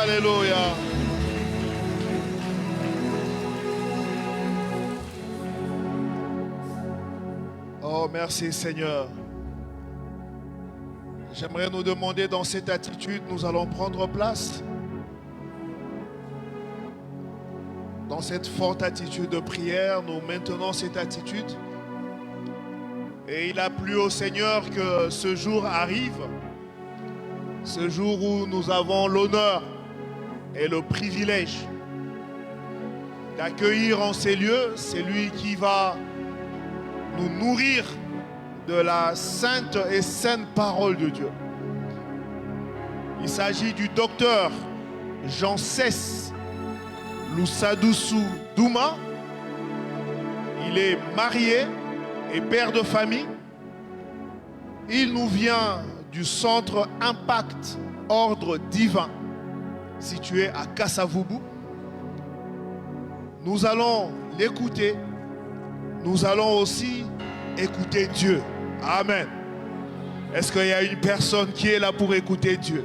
Alléluia. Oh, merci Seigneur. J'aimerais nous demander dans cette attitude, nous allons prendre place. Dans cette forte attitude de prière, nous maintenons cette attitude. Et il a plu au Seigneur que ce jour arrive. Ce jour où nous avons l'honneur et le privilège d'accueillir en ces lieux celui qui va nous nourrir de la sainte et sainte parole de Dieu. Il s'agit du docteur Janses Lusadusu Douma. Il est marié et père de famille. Il nous vient du centre Impact Ordre Divin, situé à Kasavubu. Nous allons l'écouter. Nous allons aussi écouter Dieu. Amen. Est-ce qu'il y a une personne qui est là pour écouter Dieu?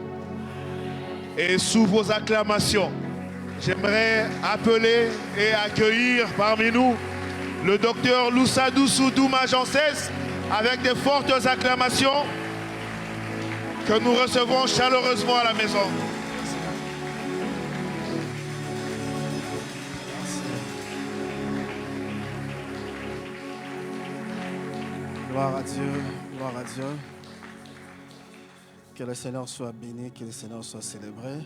Et sous vos acclamations, j'aimerais appeler et accueillir parmi nous le docteur Lusadusu Douma Janses avec des fortes acclamations que nous recevons chaleureusement à la maison. Gloire à Dieu, gloire à Dieu. Que le Seigneur soit béni, que le Seigneur soit célébré.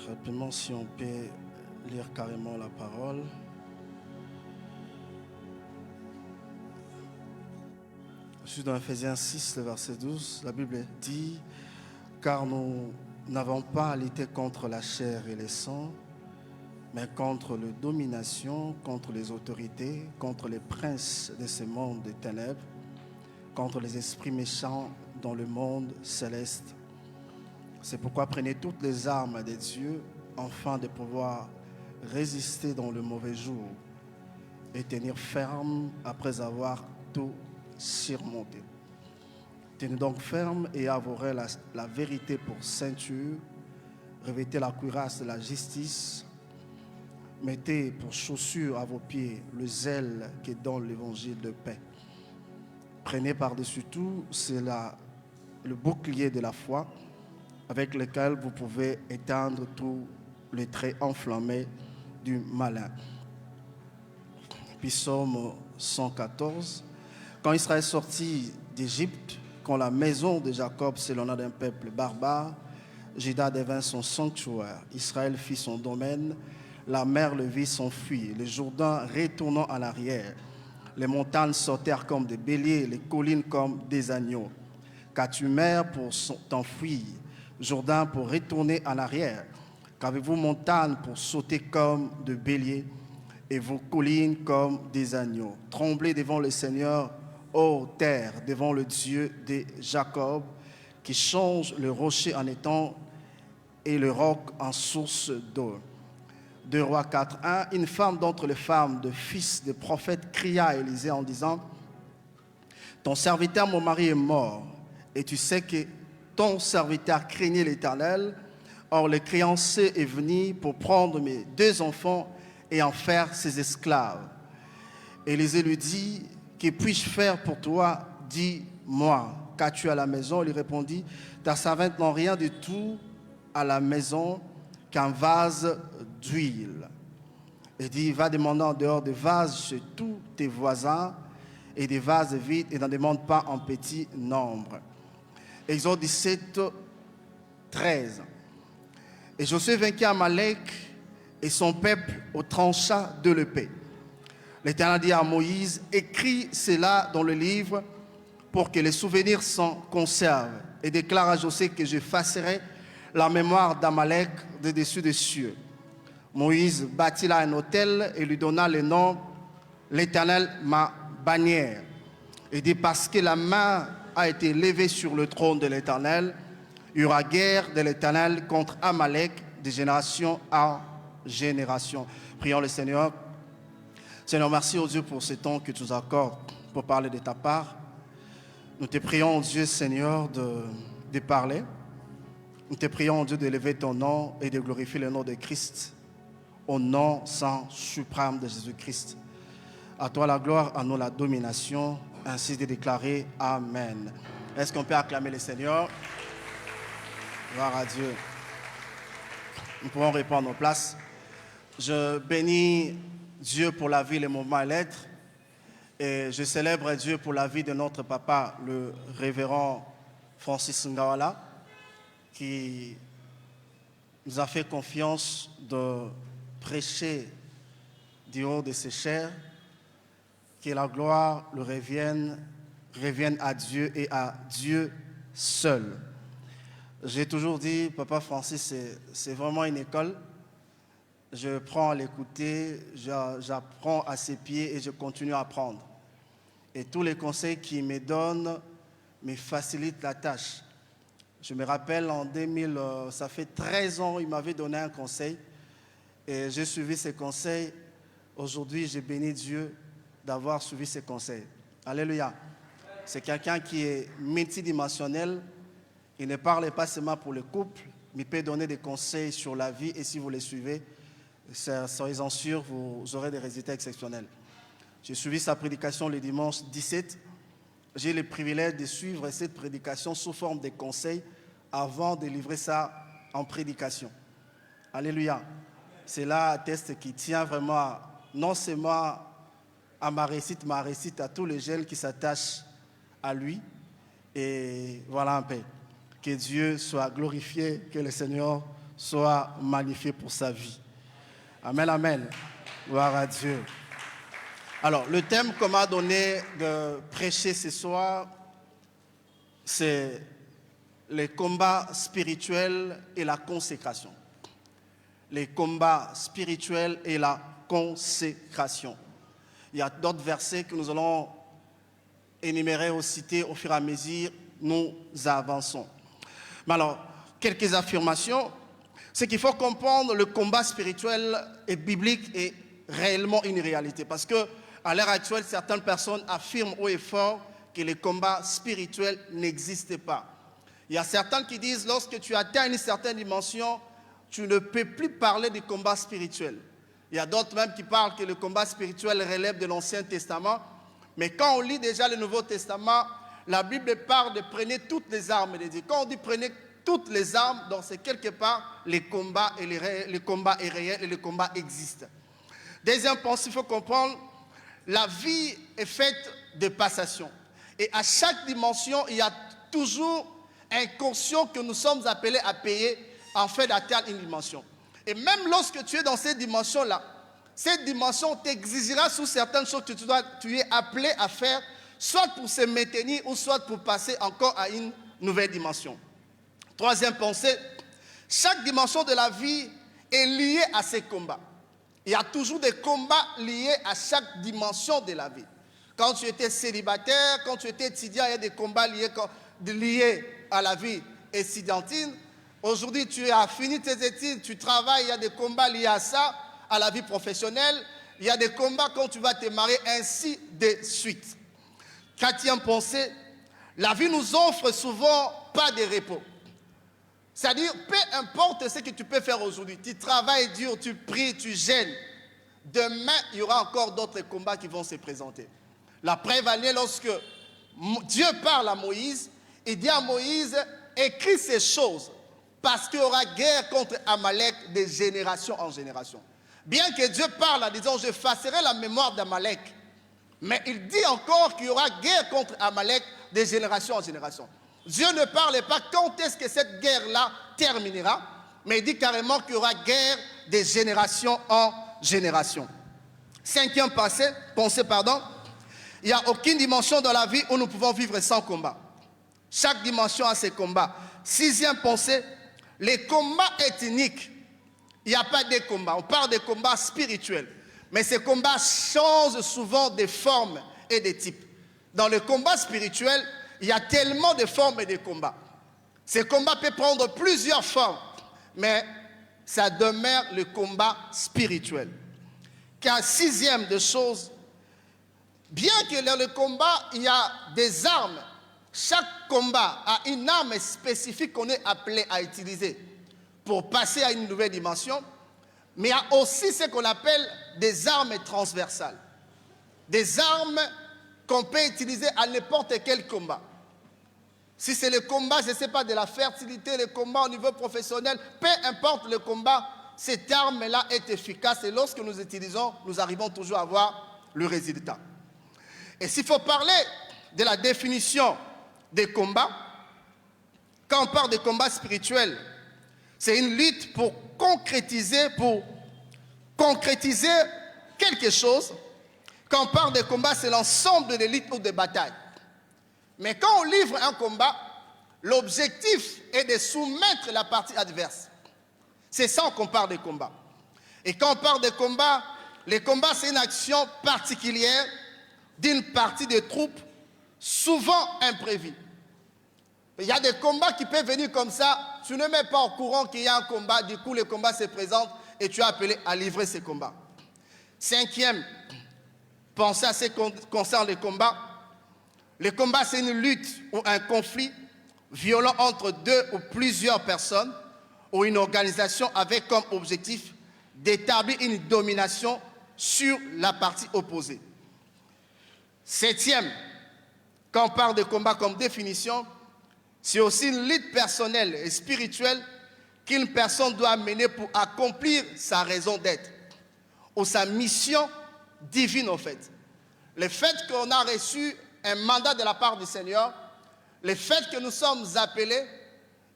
Rapidement, si on peut lire carrément la parole. Je suis dans Ephésiens 6, le verset 12. La Bible dit « Car nous n'avons pas à lutter contre la chair et les sangs, mais contre les dominations, contre les autorités, contre les princes de ce monde des ténèbres, contre les esprits méchants dans le monde céleste. C'est pourquoi prenez toutes les armes de Dieu, afin de pouvoir résister dans le mauvais jour et tenir ferme après avoir tout surmonté. Tenez donc ferme et avouerez la vérité pour ceinture, revêtez la cuirasse de la justice, mettez pour chaussure à vos pieds le zèle qui donne l'évangile de paix. Prenez par-dessus tout, c'est le bouclier de la foi avec lequel vous pouvez éteindre tous les traits enflammés du malin. Puis Psaume 114. Quand Israël sortit d'Égypte, quand la maison de Jacob s'élonna d'un peuple barbare, Juda devint son sanctuaire, Israël fit son domaine, la mer le vit s'enfuir, le Jourdain retournant en arrière. Les montagnes sautèrent comme des béliers, les collines comme des agneaux. Qu'as-tu mer pour t'enfuir, Jourdain pour retourner en arrière? Qu'avez-vous montagne pour sauter comme de béliers et vos collines comme des agneaux? Tremblez devant le Seigneur, ô terre, devant le Dieu de Jacob, qui change le rocher en étang et le roc en source d'eau. 2 Rois 4:1, une femme d'entre les femmes de fils de prophètes cria à Élisée en disant « Ton serviteur, mon mari, est mort, et tu sais que ton serviteur craignait l'Éternel. Or, le créancier est venu pour prendre mes 2 enfants et en faire ses esclaves. » Élisée lui dit « Que puis-je faire pour toi? Dis-moi, qu'as-tu à la maison ?» Il lui répondit « Ta servante n'a rien du tout à la maison qu'un vase d'huile. » Il dit « Va demander en dehors des vases chez tous tes voisins et des vases vides et n'en demande pas en petit nombre. » Exode 17, 13. Et Josué vainquit Amalek et son peuple au tranchant de l'épée. L'Éternel dit à Moïse, écris cela dans le livre pour que les souvenirs s'en conservent, et déclare à Josué que j'effacerai la mémoire d'Amalek de dessus des cieux. Moïse bâtit là un autel et lui donna le nom l'Éternel ma bannière. Et dit parce que la main a été levée sur le trône de l'Éternel, il y aura guerre de l'Éternel contre Amalek de génération en génération. Prions le Seigneur. Seigneur, merci au Dieu pour ce temps que tu nous accordes pour parler de ta part. Nous te prions, Dieu Seigneur, de parler. Nous te prions, Dieu, d'élever ton nom et de glorifier le nom de Christ, au nom saint suprême de Jésus-Christ. À toi la gloire, à nous la domination, ainsi de déclarer Amen. Est-ce qu'on peut acclamer le Seigneur? Gloire à Dieu. Nous pouvons répondre nos places. Je bénis Dieu pour la vie, les moments et l'être. Et je célèbre Dieu pour la vie de notre papa, le révérend Francis Ngawala, qui nous a fait confiance de prêcher du haut de ses chairs, que la gloire le revienne à Dieu et à Dieu seul. J'ai toujours dit, papa Francis, c'est vraiment une école. Je prends à l'écouter, j'apprends à ses pieds et je continue à apprendre. Et tous les conseils qu'il me donne me facilitent la tâche. Je me rappelle en 2000, ça fait 13 ans, il m'avait donné un conseil et j'ai suivi ses conseils. Aujourd'hui, j'ai béni Dieu d'avoir suivi ses conseils. Alléluia. C'est quelqu'un qui est multidimensionnel. Il ne parle pas seulement pour le couple, mais il peut donner des conseils sur la vie et si vous les suivez, soyez-en sûrs, vous aurez des résultats exceptionnels. J'ai suivi sa prédication le dimanche 17. J'ai le privilège de suivre cette prédication sous forme de conseils avant de livrer ça en prédication. Alléluia. C'est là un test qui tient vraiment non seulement à ma réussite, à tous les jeunes qui s'attachent à lui. Et voilà un peu. Que Dieu soit glorifié, que le Seigneur soit magnifié pour sa vie. Amen, amen. Gloire à Dieu. Alors, le thème qu'on m'a donné de prêcher ce soir, c'est les combats spirituels et la consécration. Les combats spirituels et la consécration. Il y a d'autres versets que nous allons énumérer ou citer au fur et à mesure nous avançons. Mais alors, quelques affirmations. C'est qu'il faut comprendre le combat spirituel et biblique est réellement une réalité. Parce que à l'heure actuelle, certaines personnes affirment haut et fort que les combats spirituels n'existent pas. Il y a certains qui disent lorsque tu atteins une certaine dimension, tu ne peux plus parler du combat spirituel. Il y a d'autres même qui parlent que le combat spirituel relève de l'Ancien Testament. Mais quand on lit déjà le Nouveau Testament, la Bible parle de prenez toutes les armes de Dieu. Quand on dit prenez toutes les armes, donc c'est quelque part les combats est réel et les combats existent. Deuxième pensée, il faut comprendre, la vie est faite de passations. Et à chaque dimension, il y a toujours un caution que nous sommes appelés à payer en fait d'atteindre une dimension. Et même lorsque tu es dans cette dimension-là, cette dimension t'exigera sous certaines choses que tu es appelé à faire, soit pour se maintenir ou soit pour passer encore à une nouvelle dimension. Troisième pensée, chaque dimension de la vie est liée à ces combats. Il y a toujours des combats liés à chaque dimension de la vie. Quand tu étais célibataire, quand tu étais étudiant, il y a des combats liés à la vie étudiantine. Aujourd'hui, tu as fini tes études, tu travailles, il y a des combats liés à ça, à la vie professionnelle. Il y a des combats quand tu vas te marier, ainsi de suite. Quatrième pensée, la vie nous offre souvent pas de repos. C'est-à-dire, peu importe ce que tu peux faire aujourd'hui, tu travailles dur, tu pries, tu gênes. Demain, il y aura encore d'autres combats qui vont se présenter. La preuve en est lorsque Dieu parle à Moïse, il dit à Moïse, écris ces choses, parce qu'il y aura guerre contre Amalek de génération en génération. Bien que Dieu parle en disant, j'effacerai la mémoire d'Amalek, mais il dit encore qu'il y aura guerre contre Amalek de génération en génération. Dieu ne parle pas quand est-ce que cette guerre-là terminera, mais il dit carrément qu'il y aura guerre de génération en génération. Cinquième pensée, il n'y a aucune dimension dans la vie où nous pouvons vivre sans combat. Chaque dimension a ses combats. Sixième pensée, les combats ethniques, il n'y a pas de combats. On parle de combats spirituels. Mais ces combats changent souvent de forme et de type. Dans le combat spirituel, il y a tellement de formes et de combats. Ces combats peuvent prendre plusieurs formes, mais ça demeure le combat spirituel. Car sixième de choses, bien que dans le combat, il y a des armes, chaque combat a une arme spécifique qu'on est appelé à utiliser pour passer à une nouvelle dimension, mais il y a aussi ce qu'on appelle des armes transversales. Des armes qu'on peut utiliser à n'importe quel combat. Si c'est le combat, je ne sais pas, de la fertilité, le combat au niveau professionnel, peu importe le combat, cette arme-là est efficace et lorsque nous l'utilisons, nous arrivons toujours à avoir le résultat. Et s'il faut parler de la définition des combats, quand on parle de combat spirituel, c'est une lutte pour concrétiser quelque chose. Quand on parle de combat, c'est l'ensemble des luttes ou des batailles. Mais quand on livre un combat, l'objectif est de soumettre la partie adverse. C'est ça qu'on parle de combat. Et quand on parle de combat, les combats, c'est une action particulière d'une partie des troupes, souvent imprévue. Il y a des combats qui peuvent venir comme ça, tu ne mets pas au courant qu'il y a un combat, du coup le combat se présente et tu es appelé à livrer ces combats. Cinquième, pensez à ce qui concerne les combats. Le combat, c'est une lutte ou un conflit violent entre deux ou plusieurs personnes ou une organisation avec comme objectif d'établir une domination sur la partie opposée. Septième, quand on parle de combat comme définition, c'est aussi une lutte personnelle et spirituelle qu'une personne doit mener pour accomplir sa raison d'être ou sa mission divine en fait. Le fait qu'on a reçu un mandat de la part du Seigneur, le fait que nous sommes appelés,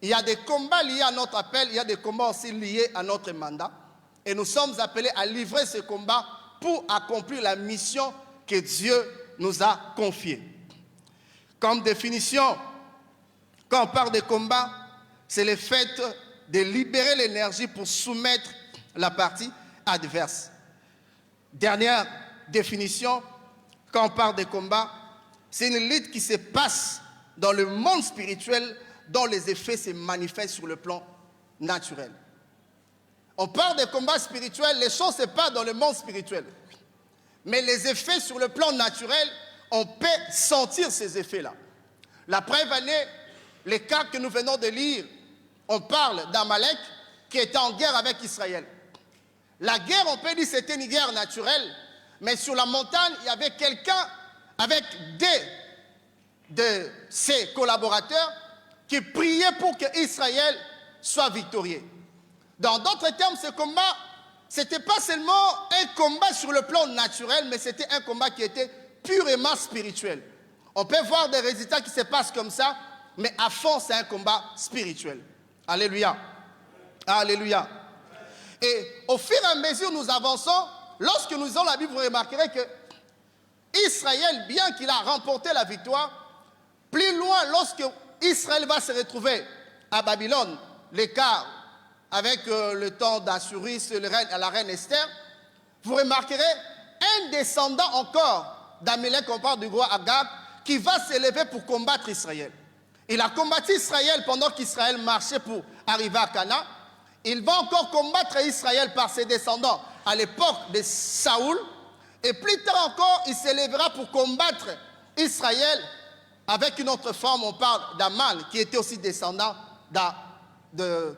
il y a des combats liés à notre appel, il y a des combats aussi liés à notre mandat. Et nous sommes appelés à livrer ce combat pour accomplir la mission que Dieu nous a confiée. Comme définition, quand on parle de combat, c'est le fait de libérer l'énergie pour soumettre la partie adverse. Dernière définition, quand on parle de combat, c'est une lutte qui se passe dans le monde spirituel dont les effets se manifestent sur le plan naturel. On parle de combat spirituel, les choses se passent dans le monde spirituel. Mais les effets sur le plan naturel, on peut sentir ces effets-là. La preuve en est, les cas que nous venons de lire, on parle d'Amalek qui était en guerre avec Israël. La guerre, on peut dire, c'était une guerre naturelle, mais sur la montagne, il y avait quelqu'un avec de ses collaborateurs qui priaient pour que Israël soit victorieux. Dans d'autres termes, ce combat, ce n'était pas seulement un combat sur le plan naturel, mais c'était un combat qui était purement spirituel. On peut voir des résultats qui se passent comme ça, mais à fond, c'est un combat spirituel. Alléluia. Alléluia. Et au fur et à mesure nous avançons, lorsque nous lisons la Bible, vous remarquerez que Israël, bien qu'il a remporté la victoire, plus loin, lorsque Israël va se retrouver à Babylone, l'écart avec le temps d'Assuris, la reine Esther, vous remarquerez un descendant encore d'Amalek, on parle du roi Agag, qui va s'élever pour combattre Israël. Il a combattu Israël pendant qu'Israël marchait pour arriver à Canaan. Il va encore combattre Israël par ses descendants à l'époque de Saoul. Et plus tard encore, il s'élèvera pour combattre Israël avec une autre forme. On parle d'Aman, qui était aussi descendant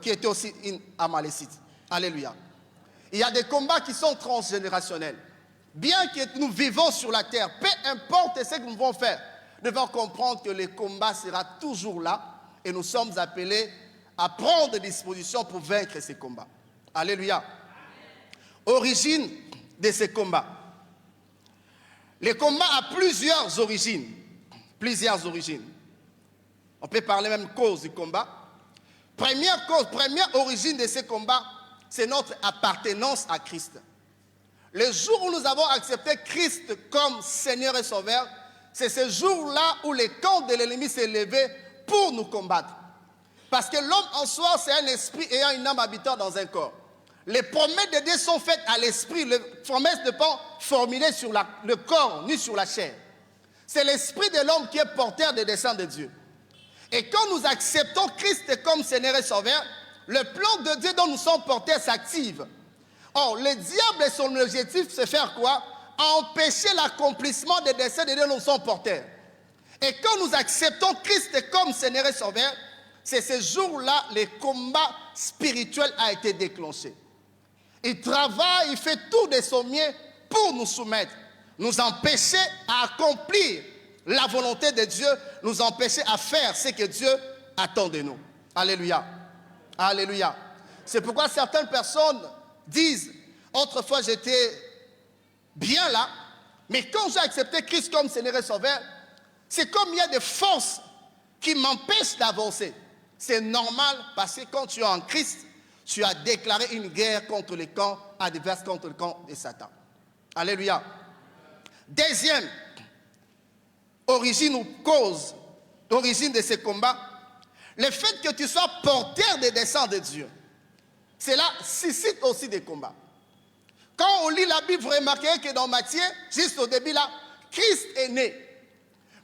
qui était aussi une Amalécite. Alléluia. Il y a des combats qui sont transgénérationnels. Bien que nous vivons sur la terre, peu importe ce que nous devons faire, nous devons comprendre que le combat sera toujours là et nous sommes appelés à prendre des dispositions pour vaincre ces combats. Alléluia. Origine de ces combats. Le combat a plusieurs origines. Plusieurs origines. On peut parler même cause du combat. Première cause, première origine de ces combats, c'est notre appartenance à Christ. Le jour où nous avons accepté Christ comme Seigneur et Sauveur, c'est ce jour-là où le camp de l'ennemi s'est levé pour nous combattre. Parce que l'homme en soi, c'est un esprit ayant une âme habitant dans un corps. Les promesses de Dieu sont faites à l'esprit. Les promesses ne sont pas formulées sur le corps ni sur la chair. C'est l'esprit de l'homme qui est porteur des desseins de Dieu. Et quand nous acceptons Christ comme Seigneur et Sauveur, le plan de Dieu dont nous sommes porteurs s'active. Or, le diable et son objectif, c'est faire quoi? Empêcher l'accomplissement des desseins de Dieu dont nous sommes porteurs. Et quand nous acceptons Christ comme Seigneur et Sauveur, c'est ce jour-là le combat spirituel a été déclenché. Il travaille, il fait tout de son mieux pour nous soumettre, nous empêcher à accomplir la volonté de Dieu, nous empêcher à faire ce que Dieu attend de nous. Alléluia. Alléluia. C'est pourquoi certaines personnes disent, autrefois j'étais bien là, mais quand j'ai accepté Christ comme Seigneur et Sauveur, c'est comme il y a des forces qui m'empêchent d'avancer. C'est normal parce que quand tu es en Christ, tu as déclaré une guerre contre le camp adverse, contre le camp de Satan. Alléluia. Deuxième origine ou cause d'origine de ce combat, le fait que tu sois porteur des desseins de Dieu. Cela suscite aussi des combats. Quand on lit la Bible, vous remarquez que dans Matthieu, juste au début là, Christ est né.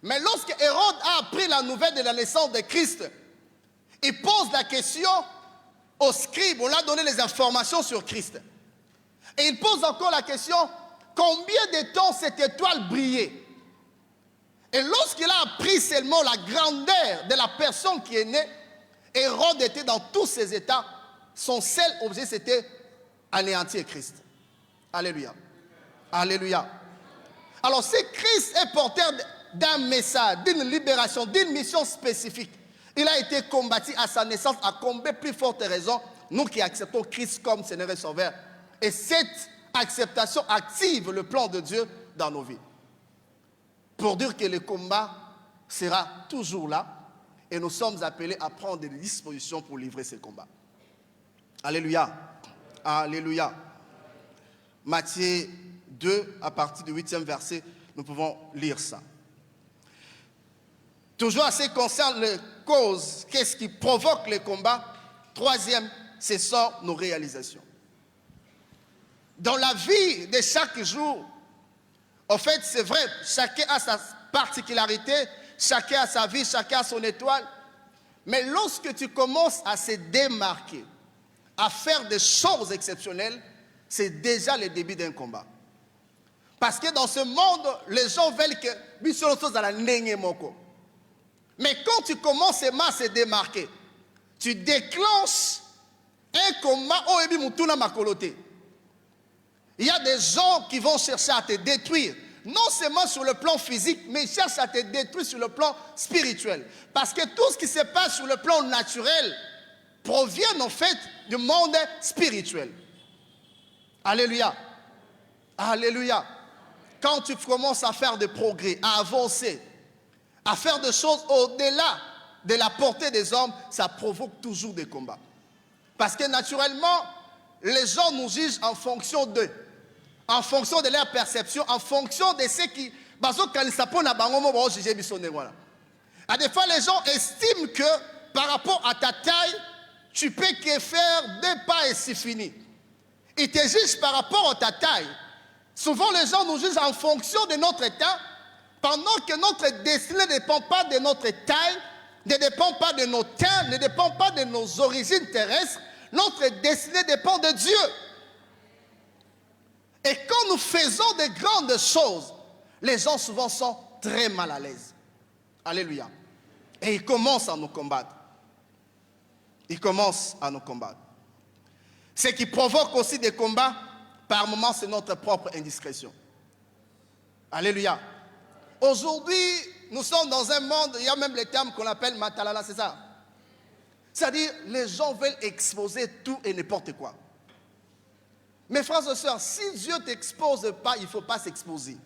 Mais lorsque Hérode a appris la nouvelle de la naissance de Christ, il pose la question aux scribes, on a donné les informations sur Christ. Et il pose encore la question, combien de temps cette étoile brillait? Et lorsqu'il a appris seulement la grandeur de la personne qui est née, Hérode était dans tous ses états. Son seul objet, c'était anéantir Christ. Alléluia. Alléluia. Alors, si Christ est porteur d'un message, d'une libération, d'une mission spécifique, il a été combattu à sa naissance à combien plus forte raison, nous qui acceptons Christ comme Seigneur et Sauveur. Et cette acceptation active le plan de Dieu dans nos vies. Pour dire que le combat sera toujours là et nous sommes appelés à prendre des dispositions pour livrer ce combat. Alléluia. Alléluia. Matthieu 2, à partir du 8e verset, nous pouvons lire ça. Toujours en ce qui concerne les causes, qu'est-ce qui provoque le combat? Troisième, ce sont nos réalisations. Dans la vie de chaque jour, en fait, c'est vrai, chacun a sa particularité, chacun a sa vie, chacun a son étoile. Mais lorsque tu commences à se démarquer, à faire des choses exceptionnelles, c'est déjà le début d'un combat. Parce que dans ce monde, les gens veulent que... Mais quand tu commences à se démarquer, tu déclenches un combat. Il y a des gens qui vont chercher à te détruire, non seulement sur le plan physique, mais ils cherchent à te détruire sur le plan spirituel. Parce que tout ce qui se passe sur le plan naturel provient en fait du monde spirituel. Alléluia. Alléluia. Quand tu commences à faire des progrès, à avancer, à faire des choses au-delà de la portée des hommes, ça provoque toujours des combats. Parce que naturellement, les gens nous jugent en fonction d'eux, en fonction de leur perception, en fonction de ce qui... À des fois, les gens estiment que par rapport à ta taille, tu peux que faire 2 pas et c'est fini. Ils te jugent par rapport à ta taille. Souvent, les gens nous jugent en fonction de notre état, pendant que notre destinée ne dépend pas de notre taille, ne dépend pas de nos teintes, ne dépend pas de nos origines terrestres. Notre destinée dépend de Dieu. Et quand nous faisons de grandes choses, les gens souvent sont très mal à l'aise. Alléluia. Et ils commencent à nous combattre. Ils commencent à nous combattre. Ce qui provoque aussi des combats, par moments, c'est notre propre indiscrétion. Alléluia. Aujourd'hui, nous sommes dans un monde, il y a même les termes qu'on appelle matalala, c'est ça. C'est-à-dire, les gens veulent exposer tout et n'importe quoi. Mes frères et sœurs, si Dieu ne t'expose pas, il ne faut pas s'exposer.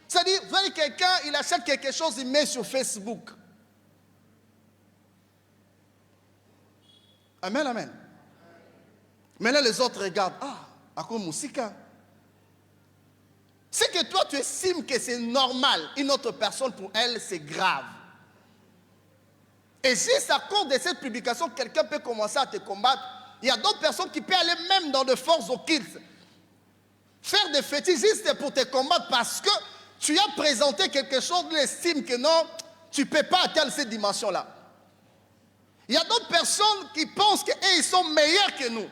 C'est-à-dire, vous voyez quelqu'un, il achète quelque chose, il met sur Facebook. Amen, amen. Mais là, les autres regardent. Ah, à quoi musique? C'est que toi, tu estimes que c'est normal. Une autre personne, pour elle, c'est grave. Et si à cause de cette publication, quelqu'un peut commencer à te combattre, il y a d'autres personnes qui peuvent aller même dans des forces occultes. Faire des fétichistes pour te combattre parce que tu as présenté quelque chose, tu estimes que non, tu ne peux pas atteindre cette dimension-là. Il y a d'autres personnes qui pensent qu'ils sont meilleurs que nous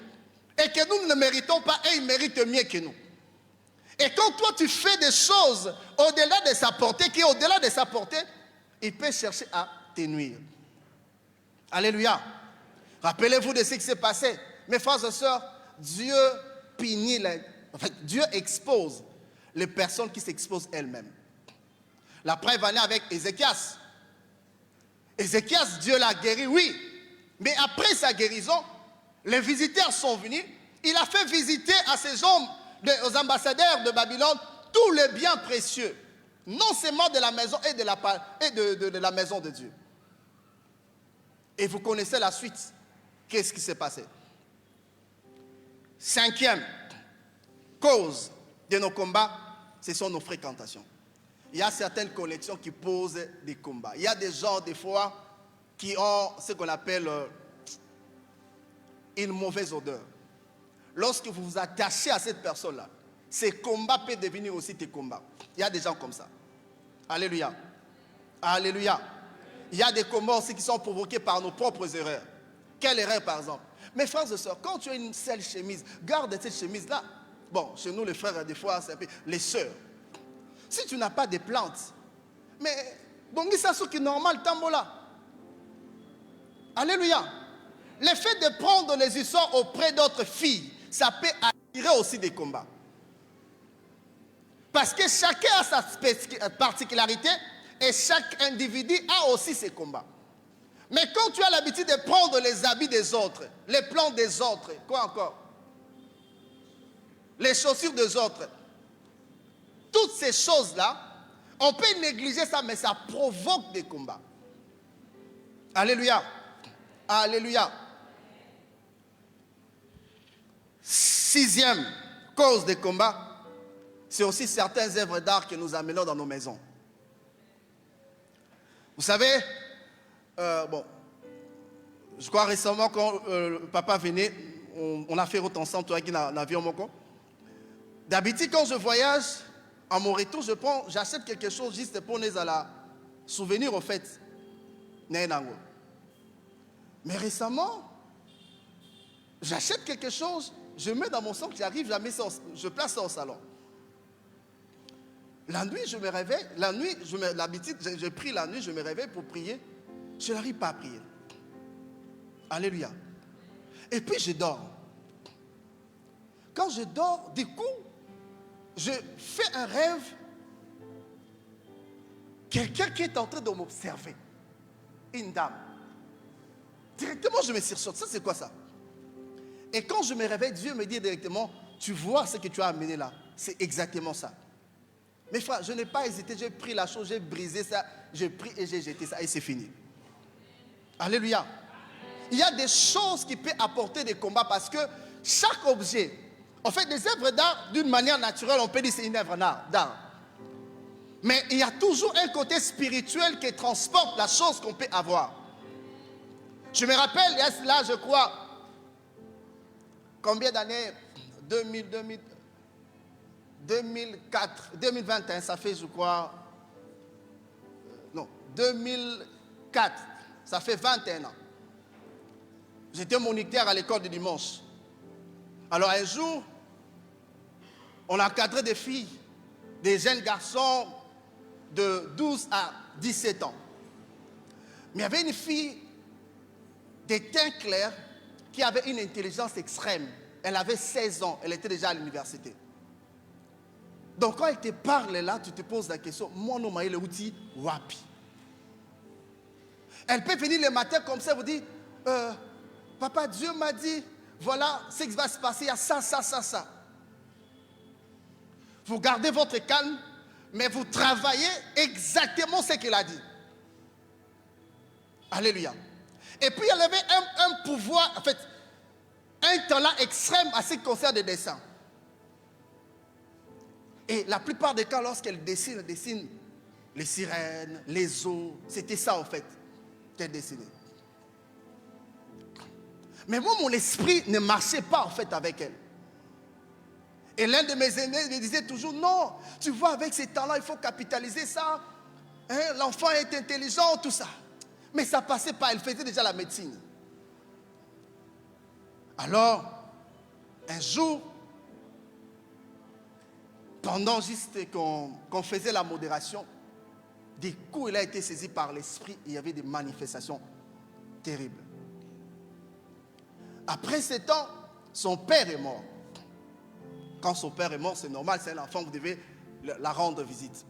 et que nous ne méritons pas et ils méritent mieux que nous. Et quand toi tu fais des choses au-delà de sa portée, qui est au-delà de sa portée, il peut chercher à te nuire. Alléluia. Rappelez-vous de ce qui s'est passé. Mes frères et sœurs, Dieu punit, Dieu expose les personnes qui s'exposent elles-mêmes. La preuve en est avec Ézéchias. Ézéchias, Dieu l'a guéri, oui. Mais après sa guérison, les visiteurs sont venus. Il a fait visiter à ces hommes, aux ambassadeurs de Babylone, tous les biens précieux. Non seulement de la maison et de la maison de Dieu. Et vous connaissez la suite. Qu'est-ce qui s'est passé? 5e cause de nos combats, ce sont nos fréquentations. Il y a certaines connexions qui posent des combats. Il y a des gens, des fois, qui ont ce qu'on appelle une mauvaise odeur. Lorsque vous vous attachez à cette personne-là, ces combats peuvent devenir aussi tes combats. Il y a des gens comme ça. Alléluia. Alléluia. Il y a des combats aussi qui sont provoqués par nos propres erreurs. Quelle erreur, par exemple? Mes frères et sœurs, quand tu as une seule chemise, garde cette chemise-là. Bon, chez nous, les frères, des fois, c'est un peu les sœurs. Si tu n'as pas de plantes, mais bon, ça c'est normal, tambola. Alléluia. Le fait de prendre les histoires auprès d'autres filles, ça peut attirer aussi des combats. Parce que chacun a sa particularité et chaque individu a aussi ses combats. Mais quand tu as l'habitude de prendre les habits des autres, les plans des autres, quoi encore? Les chaussures des autres, toutes ces choses-là, on peut négliger ça, mais ça provoque des combats. Alléluia. Alléluia. 6e cause des combats, c'est aussi certaines œuvres d'art que nous amenons dans nos maisons. Vous savez, bon, je crois récemment quand papa venait, on a fait route ensemble, toi qui n'as vu mon compte. D'habitude, quand je voyage, à mon retour, j'achète quelque chose juste pour les souvenir au fait. Mais récemment, j'achète quelque chose, je mets dans mon sac, j'arrive, je place ça au salon. La nuit, je me réveille, l'habitude, je prie la nuit, je me réveille pour prier. Je n'arrive pas à prier. Alléluia. Et puis je dors. Quand je dors, du coup, je fais un rêve. Quelqu'un qui est en train de m'observer. Une dame. Directement, je me sursaute. Ça, c'est quoi ça? Et quand je me réveille, Dieu me dit directement, tu vois ce que tu as amené là. C'est exactement ça. Mes frères, je n'ai pas hésité, j'ai pris la chose, j'ai brisé ça, j'ai pris et j'ai jeté ça et c'est fini. Alléluia. Il y a des choses qui peuvent apporter des combats parce que chaque objet, en fait, les œuvres d'art, d'une manière naturelle, on peut dire que c'est une œuvre d'art. Mais il y a toujours un côté spirituel qui transporte la chose qu'on peut avoir. Je me rappelle, il y a cela, je crois, combien d'années? 2004, 2021, ça fait, je crois, non, 2004, ça fait 21 ans. J'étais moniteur à l'école du dimanche. Alors un jour, on a encadré des filles, des jeunes garçons de 12 à 17 ans. Mais il y avait une fille de teint clair qui avait une intelligence extrême. Elle avait 16 ans, elle était déjà à l'université. Donc quand elle te parle là, tu te poses la question, moi non, le outil, wapi. Elle peut venir le matin comme ça, vous dire, papa, Dieu m'a dit, voilà ce qui va se passer, il y a ça, ça, ça, ça. Vous gardez votre calme, mais vous travaillez exactement ce qu'il a dit. Alléluia. Et puis elle avait un pouvoir, en fait, un talent extrême à ce qui concerne le dessin. Et la plupart des cas, lorsqu'elle dessine, elle dessine les sirènes, les eaux. C'était ça, en fait, qu'elle dessinait. Mais moi, mon esprit ne marchait pas, en fait, avec elle. Et l'un de mes aînés me disait toujours, non, tu vois, avec ces talents, il faut capitaliser ça. Hein, l'enfant est intelligent, tout ça. Mais ça passait pas, elle faisait déjà la médecine. Alors, un jour, pendant juste qu'on faisait la modération, du coup, il a été saisi par l'esprit et il y avait des manifestations terribles. Après 7 ans, son père est mort. Quand son père est mort, c'est normal, c'est un enfant, vous devez la rendre visite.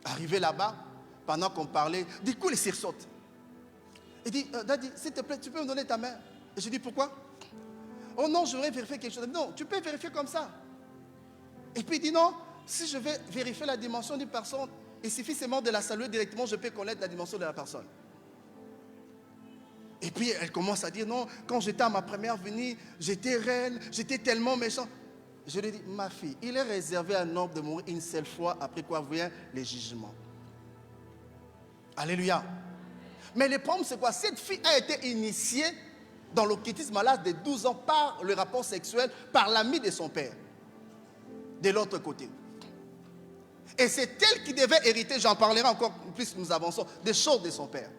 Arrivé là-bas, pendant qu'on parlait, du coup, il sursaute. Il dit, Daddy, s'il te plaît, tu peux me donner ta main? Et je dis, pourquoi? Oh non, je voudrais vérifier quelque chose. Non, tu peux vérifier comme ça. Et puis il dit, non, si je vais vérifier la dimension d'une personne, il suffit seulement de la saluer directement, je peux connaître la dimension de la personne. Et puis elle commence à dire, non, quand j'étais à ma première venue, j'étais reine, j'étais tellement méchant. Je lui ai dit, ma fille, il est réservé à un homme de mourir une seule fois, après quoi vient les jugements. Alléluia. Mais le problème, c'est quoi? Cette fille a été initiée dans l'occultisme à l'âge de 12 ans par le rapport sexuel, par l'ami de son père. De l'autre côté. Et c'est elle qui devait hériter, j'en parlerai encore plus nous avançons, des choses de son père.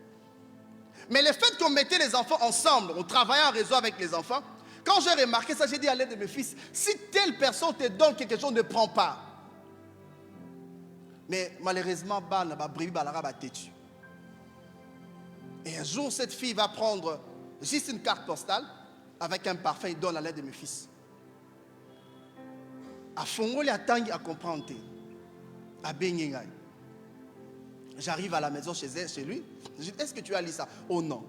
Mais le fait qu'on mettait les enfants ensemble, on travaillait en réseau avec les enfants, quand j'ai remarqué ça, j'ai dit à l'aide de mes fils, si telle personne te donne quelque chose, ne prends pas. Mais malheureusement, et un jour, cette fille va prendre juste une carte postale avec un parfum, il donne à l'aide de mes fils. À Fongoli, à Tangi, à comprendre. À Benyengai. J'arrive à la maison chez lui. Je dis, est-ce que tu as lu ça? Oh non.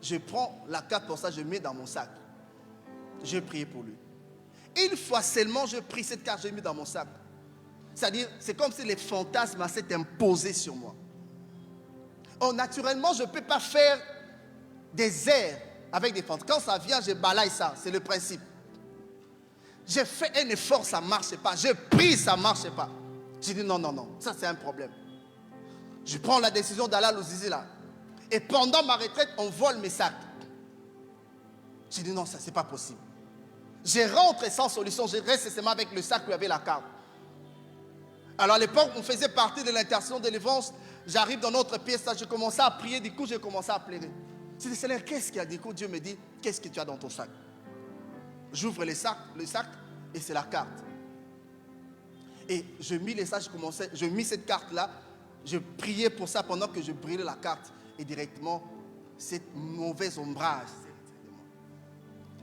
Je prends la carte postale, je mets dans mon sac. Je prie pour lui. Une fois seulement, je prie cette carte, je mets dans mon sac. C'est-à-dire, c'est comme si les fantasmes s'étaient imposés sur moi. Oh, naturellement, je ne peux pas faire des airs avec des fantasmes. Quand ça vient, je balaye ça. C'est le principe. J'ai fait un effort, ça ne marche pas. Je prie, ça ne marche pas. J'ai dit non, non, non. Ça, c'est un problème. Je prends la décision d'aller à l'Ozizi là. Et pendant ma retraite, on vole mes sacs. J'ai dit non, ça, c'est pas possible. Je rentre sans solution. Je reste seulement avec le sac où il y avait la carte. Alors à l'époque, on faisait partie de l'intercession de l'évangile. J'arrive dans notre pièce, là, je commençais à prier, du coup, j'ai commencé à pleurer. J'ai dit, Seigneur, qu'est-ce qu'il y a? Du coup, Dieu me dit, qu'est-ce que tu as dans ton sac? J'ouvre le sac, et c'est la carte. Et je mis les sacs, je mis cette carte-là, je priais pour ça pendant que je brûlais la carte. Et directement, cette mauvaise ombrage.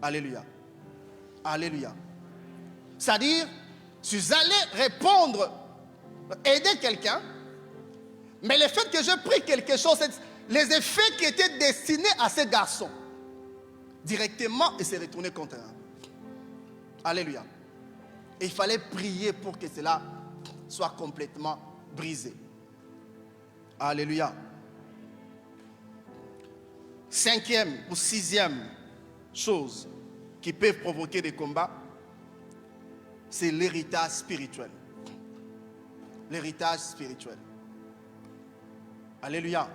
Alléluia. Alléluia. C'est-à-dire, je suis allé répondre, aider quelqu'un, mais le fait que je prie quelque chose, les effets qui étaient destinés à ces garçons, directement, ils se retournaient contre eux. Alléluia. Et il fallait prier pour que cela soit complètement brisé. Alléluia. 5e ou 6e chose qui peut provoquer des combats, c'est l'héritage spirituel. L'héritage spirituel. Alléluia.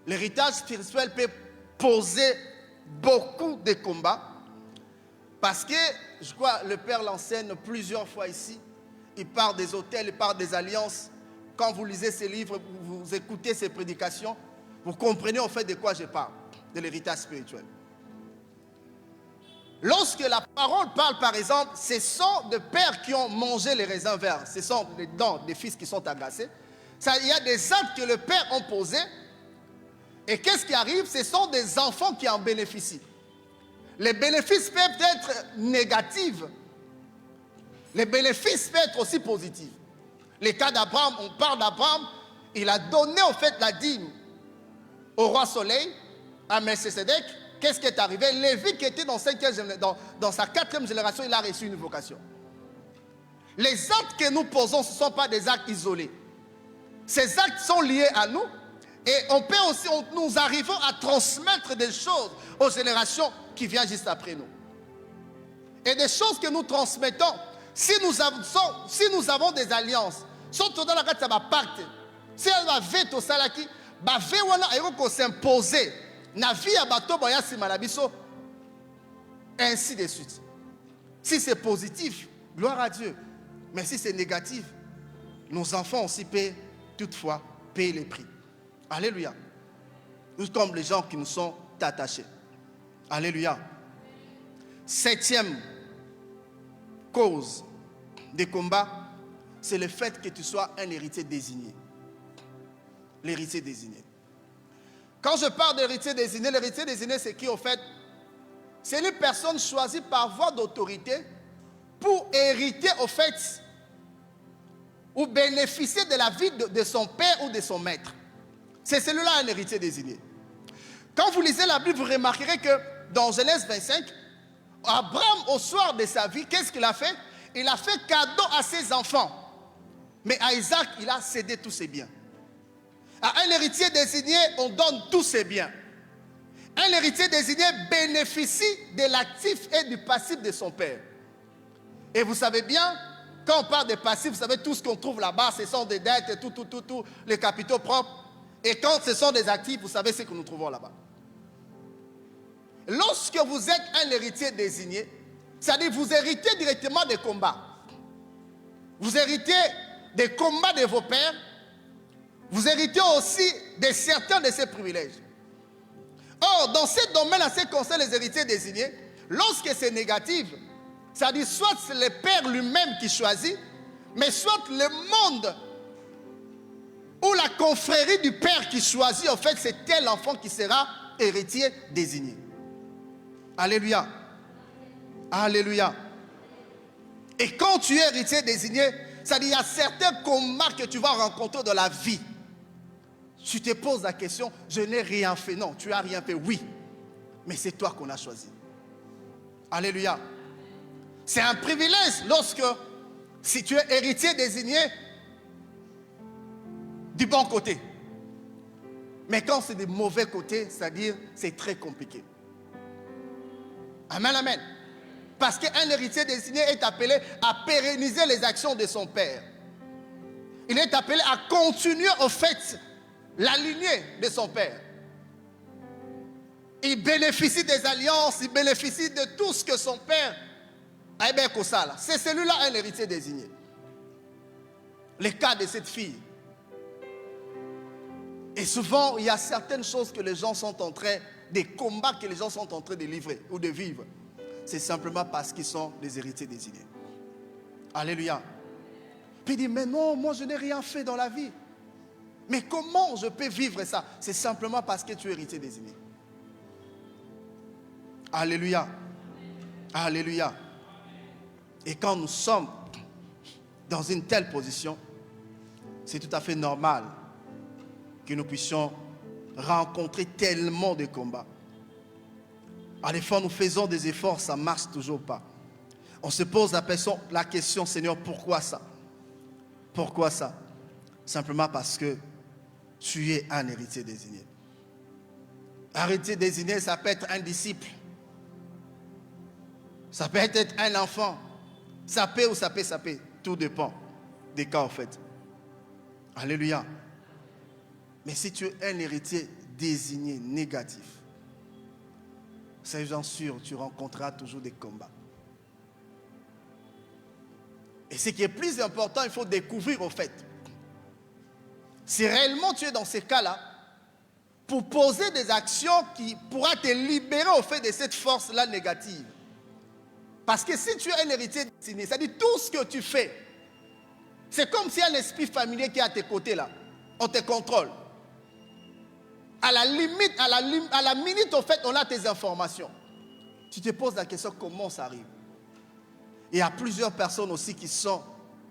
L'héritage spirituel peut poser beaucoup de combats parce que, je crois, le Père l'enseigne plusieurs fois ici. Il parle des autels, il parle des alliances. Quand vous lisez ces livres, vous écoutez ces prédications, vous comprenez en fait de quoi je parle, de l'héritage spirituel. Lorsque la parole parle, par exemple, ce sont des pères qui ont mangé les raisins verts, ce sont les dents des fils qui sont agacés. Il y a des actes que le père a posés. Et qu'est-ce qui arrive? Ce sont des enfants qui en bénéficient. Les bénéfices peuvent être négatifs. Les bénéfices peuvent être aussi positifs. Le cas d'Abraham, on parle d'Abraham, il a donné en fait la dîme au roi Soleil, à Melchisedec. Qu'est-ce qui est arrivé? Lévi qui était dans sa 4e génération, il a reçu une vocation. Les actes que nous posons, ce ne sont pas des actes isolés. Ces actes sont liés à nous et on peut aussi, nous arrivons à transmettre des choses aux générations qui viennent juste après nous. Et des choses que nous transmettons, si nous avons des alliances, surtout dans la carte, ça va partir. Si elle va veto salaki, va s'imposer. Na vie à bateau, ainsi de suite. Si c'est positif, gloire à Dieu. Mais si c'est négatif, nos enfants aussi paient, toutefois, payer les prix. Alléluia. Nous sommes les gens qui nous sont attachés. Alléluia. 7e cause des combats, c'est le fait que tu sois un héritier désigné. L'héritier désigné. Quand je parle d'héritier désigné, c'est qui au fait? C'est une personne choisie par voie d'autorité pour hériter au fait ou bénéficier de la vie de son père ou de son maître. C'est celui-là un héritier désigné. Quand vous lisez la Bible, vous remarquerez que dans Genèse 25, Abraham, au soir de sa vie, qu'est-ce qu'il a fait? Il a fait cadeau à ses enfants. Mais à Isaac, il a cédé tous ses biens. À un héritier désigné, on donne tous ses biens. Un héritier désigné bénéficie de l'actif et du passif de son père. Et vous savez bien, quand on parle des passifs, vous savez, tout ce qu'on trouve là-bas, ce sont des dettes et tout, les capitaux propres. Et quand ce sont des actifs, vous savez ce que nous trouvons là-bas. Lorsque vous êtes un héritier désigné, c'est-à-dire vous héritez directement des combats. Vous héritez des combats de vos pères. Vous héritez aussi de certains de ces privilèges. Or, dans ces domaines, en ce qui concerne les héritiers désignés, lorsque c'est négatif, c'est-à-dire soit c'est le père lui-même qui choisit, mais soit le monde ou la confrérie du père qui choisit, en fait, c'est tel enfant qui sera héritier désigné. Alléluia. Alléluia. Et quand tu es héritier désigné, c'est-à-dire il y a certains combats que tu vas rencontrer dans la vie. Tu te poses la question, je n'ai rien fait. Non, tu n'as rien fait, oui. Mais c'est toi qu'on a choisi. Alléluia. C'est un privilège lorsque, si tu es héritier désigné du bon côté. Mais quand c'est du mauvais côté, c'est-à-dire c'est très compliqué. Amen, amen. Parce qu'un héritier désigné est appelé à pérenniser les actions de son père. Il est appelé à continuer au fait la lignée de son père. Il bénéficie des alliances, il bénéficie de tout ce que son père a bien comme ça. C'est celui-là un héritier désigné. Le cas de cette fille. Et souvent, il y a certaines choses que les gens sont en train, des combats que les gens sont en train de livrer ou de vivre. C'est simplement parce qu'ils sont des héritiers désignés. Alléluia. Puis il dit, mais non, moi je n'ai rien fait dans la vie. Mais comment je peux vivre ça? C'est simplement parce que tu es héritier désigné. Alléluia. Alléluia. Et quand nous sommes dans une telle position, c'est tout à fait normal que nous puissions rencontrer tellement de combats. À des fois, nous faisons des efforts, ça ne marche toujours pas. On se pose la question, Seigneur, pourquoi ça? Pourquoi ça? Simplement parce que tu es un héritier désigné. Un héritier désigné, ça peut être un disciple. Ça peut être un enfant. Ça peut ou ça peut. Tout dépend des cas, en fait. Alléluia. Mais si tu es un héritier désigné, négatif, sois-en sûr, tu rencontreras toujours des combats. Et ce qui est plus important, il faut découvrir au fait. Si réellement tu es dans ces cas-là, pour poser des actions qui pourraient te libérer au fait de cette force-là négative. Parce que si tu es un héritier désigné, c'est-à-dire tout ce que tu fais, c'est comme si un esprit familier qui est à tes côtés là, on te contrôle. À la limite, à la minute, au fait, on a tes informations. Tu te poses la question, comment ça arrive? Et il y a plusieurs personnes aussi qui sont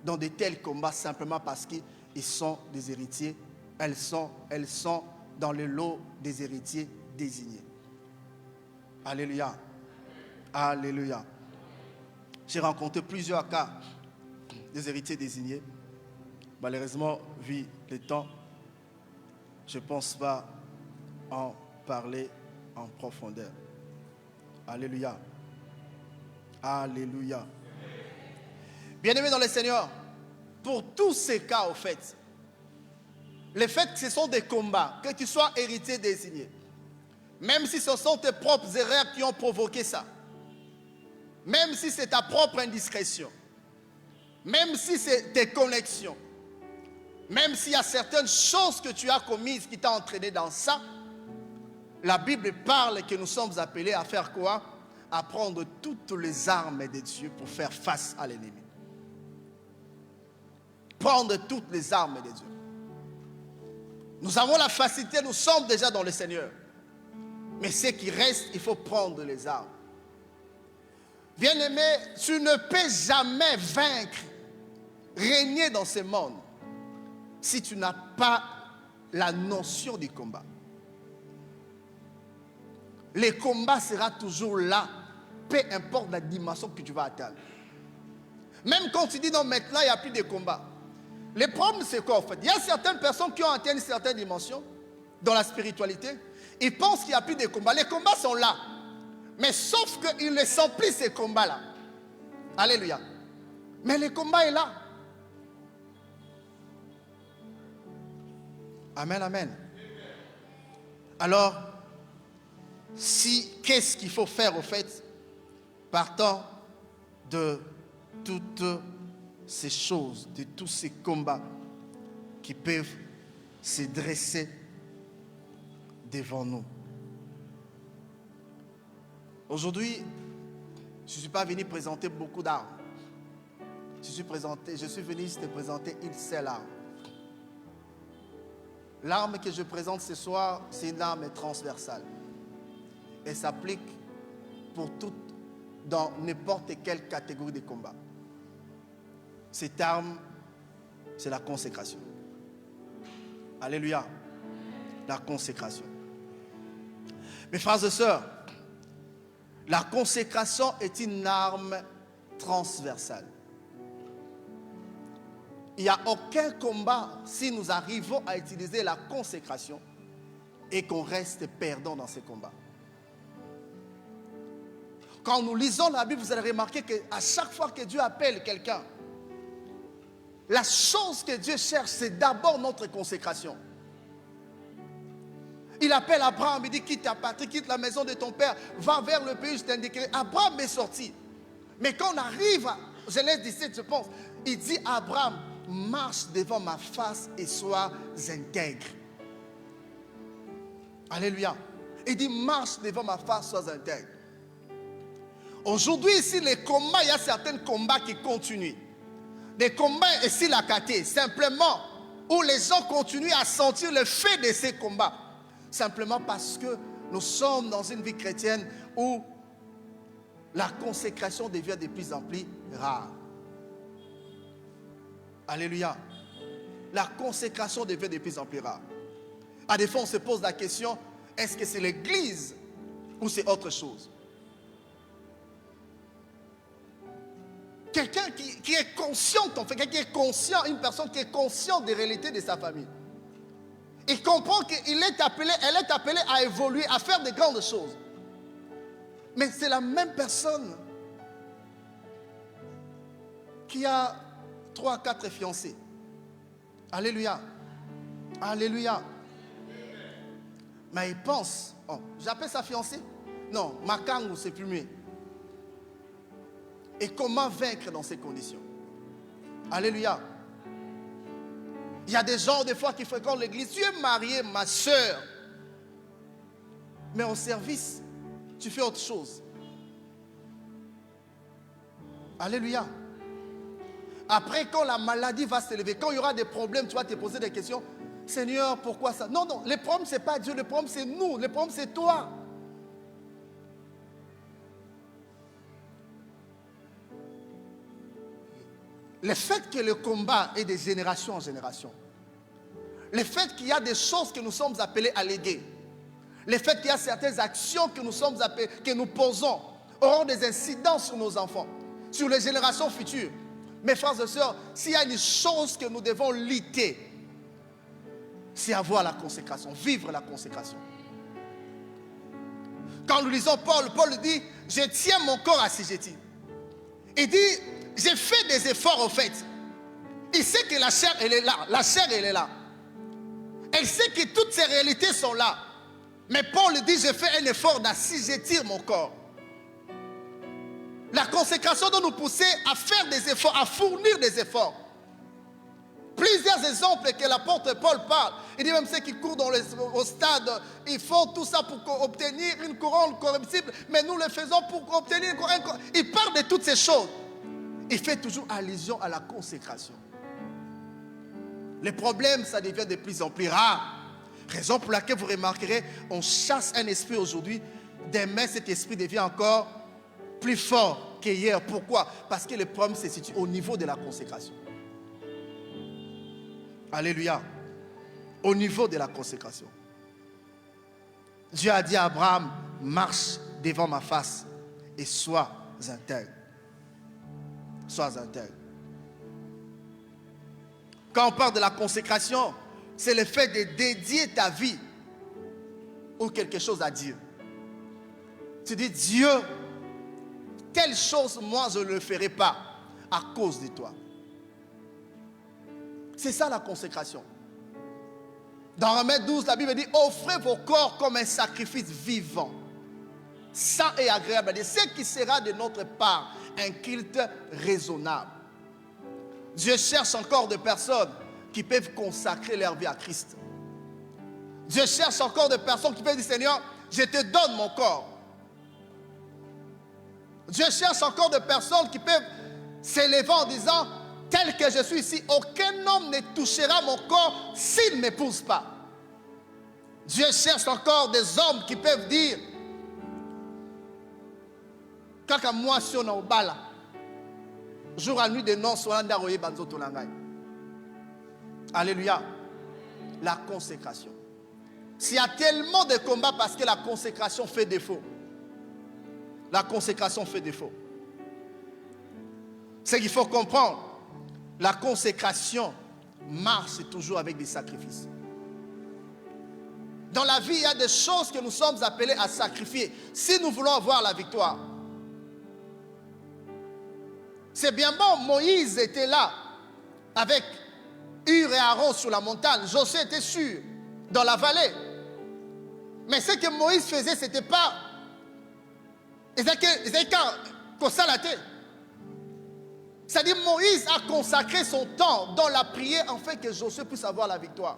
dans de tels combats simplement parce qu'ils sont des héritiers. Elles sont dans le lot des héritiers désignés. Alléluia. Alléluia. J'ai rencontré plusieurs cas des héritiers désignés. Malheureusement, vu le temps, je ne pense pas en parler en profondeur. Alléluia. Alléluia. Bien-aimés dans le Seigneur, pour tous ces cas, au fait, le fait que ce sont des combats, que tu sois héritier désigné, même si ce sont tes propres erreurs qui ont provoqué ça, même si c'est ta propre indiscrétion, même si c'est tes connexions, même s'il y a certaines choses que tu as commises qui t'ont entraîné dans ça, la Bible parle que nous sommes appelés à faire quoi? À prendre toutes les armes de Dieu pour faire face à l'ennemi. prendre toutes les armes de Dieu. Nous avons la facilité, nous sommes déjà dans le Seigneur. Mais ce qui reste, il faut prendre les armes. Bien-aimé, tu ne peux jamais vaincre, régner dans ce monde si tu n'as pas la notion du combat. Le combat sera toujours là, peu importe la dimension que tu vas atteindre. Même quand tu dis non, maintenant il n'y a plus de combat. Le problème c'est quoi en fait? Il y a certaines personnes qui ont atteint une certaine dimension dans la spiritualité. Ils pensent qu'il n'y a plus de combat. Les combats sont là. Mais sauf qu'ils ne sentent plus ces combats-là. Alléluia. Mais le combat est là. Amen, amen. Alors, qu'est-ce qu'il faut faire au fait? Partant de toutes ces choses, de tous ces combats qui peuvent se dresser devant nous. Aujourd'hui, je ne suis pas venu présenter beaucoup d'armes. Je suis venu te présenter une seule arme. L'arme que je présente ce soir, c'est une arme transversale. Elle s'applique pour dans n'importe quelle catégorie de combat. Cette arme, c'est la consécration. Alléluia. La consécration. Mes frères et sœurs, la consécration est une arme transversale. Il n'y a aucun combat si nous arrivons à utiliser la consécration et qu'on reste perdant dans ces combats. Quand nous lisons la Bible, vous allez remarquer qu'à chaque fois que Dieu appelle quelqu'un, la chose que Dieu cherche, c'est d'abord notre consécration. Il appelle Abraham, il dit quitte ta patrie, quitte la maison de ton père, va vers le pays, je t'indiquerai. Abraham est sorti. Mais quand on arrive à Genèse 17, je pense, il dit Abraham, marche devant ma face et sois intègre. Alléluia. Il dit marche devant ma face, sois intègre. Aujourd'hui, ici, les combats, il y a certains combats qui continuent. Des combats ici, la caté, simplement, où les gens continuent à sentir le fait de ces combats. Simplement parce que nous sommes dans une vie chrétienne où la consécration devient de plus en plus rare. Alléluia. La consécration devient de plus en plus rare. À des fois, on se pose la question, est-ce que c'est l'église ou c'est autre chose? Quelqu'un qui est conscient, quelqu'un qui est conscient, une personne qui est consciente des réalités de sa famille. Il comprend qu'elle est appelée à évoluer, à faire de grandes choses. Mais c'est la même personne qui a 3 à 4 fiancés. Alléluia. Alléluia. Mais il pense, oh, j'appelle sa fiancée? Non, ma kangou, c'est plus mieux. Et comment vaincre dans ces conditions? Alléluia. Il y a des gens, des fois, qui fréquentent l'église. Tu es marié, ma soeur. Mais au service, tu fais autre chose. Alléluia. Après, quand la maladie va s'élever, quand il y aura des problèmes, tu vas te poser des questions. Seigneur, pourquoi ça? Non, non, le problème, ce n'est pas Dieu, le problème, c'est nous. Le problème, c'est toi. Le fait que le combat est de génération en génération, le fait qu'il y a des choses que nous sommes appelés à léguer, le fait qu'il y a certaines actions que nous posons auront des incidences sur nos enfants, sur les générations futures. Mes frères et sœurs, s'il y a une chose que nous devons lutter, c'est avoir la consécration, vivre la consécration. Quand nous lisons Paul dit, je tiens mon corps assujetti. Il dit, j'ai fait des efforts en fait. Il sait que la chair, elle est là. La chair, elle est là. Elle sait que toutes ces réalités sont là. Mais Paul dit, j'ai fait un effort d'assujettir mon corps. La consécration doit nous pousser à faire des efforts, à fournir des efforts. Plusieurs exemples que l'apôtre Paul parle. Il dit même ceux qui courent au stade, ils font tout ça pour obtenir une couronne corruptible, mais nous le faisons pour obtenir une couronne. Il parle de toutes ces choses. Il fait toujours allusion à la consécration. Les problèmes, ça devient de plus en plus rare. Raison pour laquelle vous remarquerez, on chasse un esprit aujourd'hui. Demain, cet esprit devient encore plus fort qu'hier. Pourquoi? Parce que le problème se situe au niveau de la consécration. Alléluia. Au niveau de la consécration. Dieu a dit à Abraham, marche devant ma face et sois intègre. Sois intègre. Quand on parle de la consécration, c'est le fait de dédier ta vie ou quelque chose à Dieu. Tu dis, Dieu, telle chose, moi, je ne le ferai pas à cause de toi. C'est ça la consécration. Dans Romains 12, la Bible dit, offrez vos corps comme un sacrifice vivant, saint et agréable à Dieu, ce qui sera de notre part un culte raisonnable. Dieu cherche encore des personnes qui peuvent consacrer leur vie à Christ. Dieu cherche encore des personnes qui peuvent dire, Seigneur, je te donne mon corps. Dieu cherche encore des personnes qui peuvent s'élever en disant, tel que je suis ici, aucun homme ne touchera mon corps s'il ne m'épouse pas. Dieu cherche encore des hommes qui peuvent dire, kaka moi si on a au bala, jour à nuit de non, soit ndaroye banzo tolangai. Alléluia. La consécration. S'il y a tellement de combats parce que la consécration fait défaut. La consécration fait défaut. C'est qu'il faut comprendre. La consécration marche toujours avec des sacrifices. Dans la vie, il y a des choses que nous sommes appelés à sacrifier si nous voulons avoir la victoire. C'est bien bon, Moïse était là avec Hur et Aaron sur la montagne. Josué était sûr dans la vallée. Mais ce que Moïse faisait, ce n'était pas... C'est-à-dire Moïse a consacré son temps dans la prière afin que Josué puisse avoir la victoire.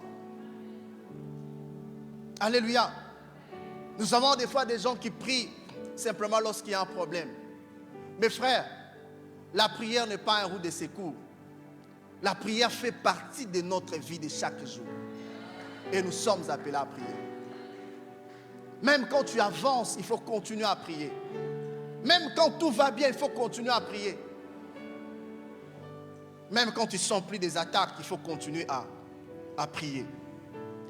Alléluia. Nous avons des fois des gens qui prient simplement lorsqu'il y a un problème. Mes frères, la prière n'est pas un roue de secours. La prière fait partie de notre vie de chaque jour. Et nous sommes appelés à prier. Même quand tu avances, il faut continuer à prier. Même quand tout va bien, il faut continuer à prier. Même quand tu sens plus des attaques, il faut continuer à prier.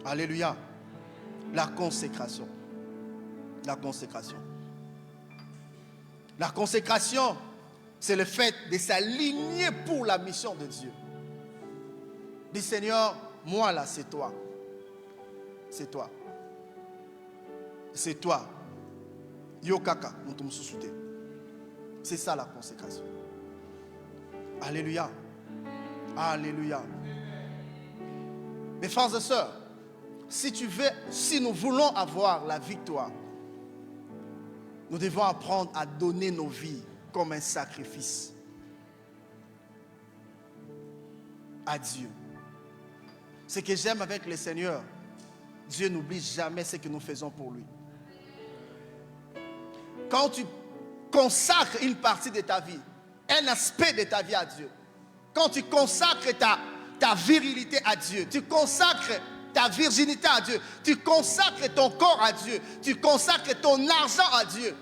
Alléluia. La consécration. La consécration. La consécration, c'est le fait de s'aligner pour la mission de Dieu. Dis Seigneur, moi là, c'est toi. C'est toi. C'est toi. Yokaka, c'est ça la consécration. Alléluia. Alléluia. Mes frères et sœurs, si nous voulons avoir la victoire, nous devons apprendre à donner nos vies comme un sacrifice à Dieu. Ce que j'aime avec le Seigneur, Dieu n'oublie jamais ce que nous faisons pour lui. Quand tu consacres une partie de ta vie, un aspect de ta vie à Dieu, quand tu consacres ta virilité à Dieu, tu consacres ta virginité à Dieu, tu consacres ton corps à Dieu, tu consacres ton argent à Dieu,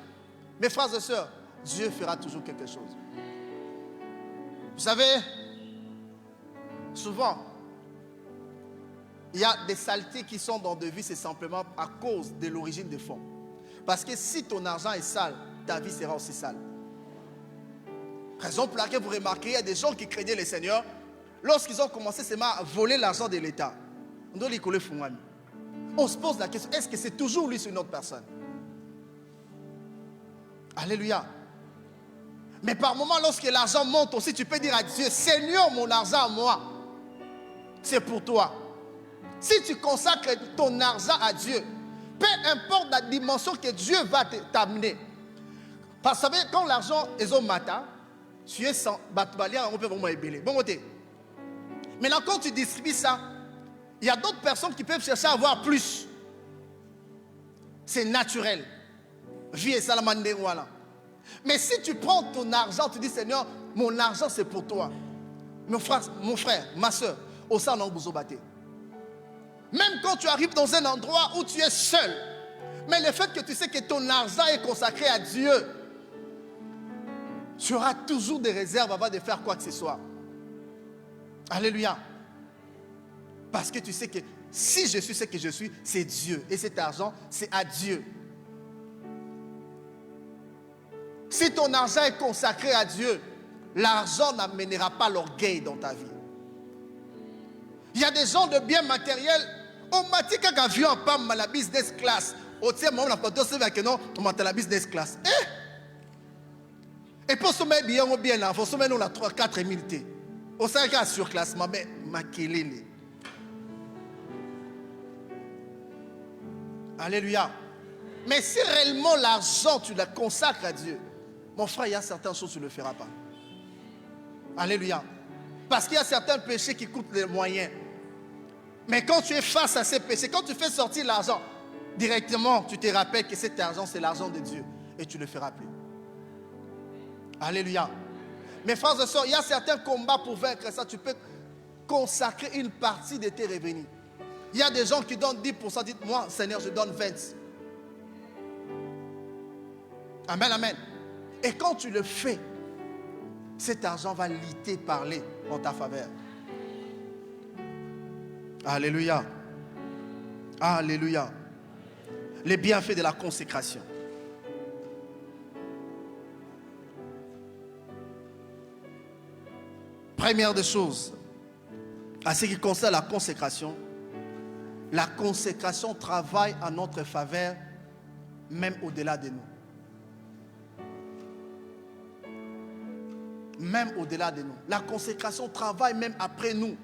mes frères et sœurs, Dieu fera toujours quelque chose. Vous savez, souvent, il y a des saletés qui sont dans de vie, c'est simplement à cause de l'origine des fonds. Parce que si ton argent est sale, ta vie sera aussi sale. Raison pour laquelle vous remarquez, il y a des gens qui craignaient le Seigneur. Lorsqu'ils ont commencé seulement à voler l'argent de l'État, on se pose la question, est-ce que c'est toujours lui sur une autre personne? Alléluia. Mais par moment, lorsque l'argent monte aussi, tu peux dire à Dieu, Seigneur, mon argent à moi, c'est pour toi. Si tu consacres ton argent à Dieu, peu importe la dimension que Dieu va t'amener. Parce que vous savez, quand l'argent est au matin, tu es sans batbalia, on peut vraiment ébeler. Bon côté. Maintenant, quand tu distribues ça, il y a d'autres personnes qui peuvent chercher à avoir plus. C'est naturel. Vie et salamandé, voilà. Mais si tu prends ton argent, tu dis Seigneur, mon argent c'est pour toi. Mon frère, ma soeur, au sein d'un bousou batté. Même quand tu arrives dans un endroit où tu es seul, mais le fait que tu sais que ton argent est consacré à Dieu, tu auras toujours des réserves avant de faire quoi que ce soit. Alléluia. Parce que tu sais que si je suis ce que je suis, c'est Dieu. Et cet argent, c'est à Dieu. Si ton argent est consacré à Dieu, l'argent n'amènera pas l'orgueil dans ta vie. Il y a des gens de biens matériels. On m'a dit qu'un avion n'a pas la business class. On tient mon apporteur, c'est vrai que non, on m'a la business class. Et pour se mettre bien, on bien là, il faut se mettre nous la 3-4 000 T. On sait qu'il y a surclassement, mais maquillé. Alléluia. Mais si réellement l'argent, tu la consacres à Dieu, mon frère, il y a certaines choses que tu ne le feras pas. Alléluia. Parce qu'il y a certains péchés qui coûtent les moyens. Mais quand tu es face à ces péchés, quand tu fais sortir l'argent, directement, tu te rappelles que cet argent, c'est l'argent de Dieu. Et tu ne le feras plus. Alléluia. Mes frères et sœurs, il y a certains combats pour vaincre ça. Tu peux consacrer une partie de tes revenus. Il y a des gens qui donnent 10%. Dites-moi, Seigneur, je donne 20%. Amen, amen. Et quand tu le fais, cet argent va lutter, parler en ta faveur. Alléluia. Alléluia. Les bienfaits de la consécration. Première des choses, à ce qui concerne la consécration travaille en notre faveur, même au-delà de nous. Même au-delà de nous. La consécration travaille même après nous.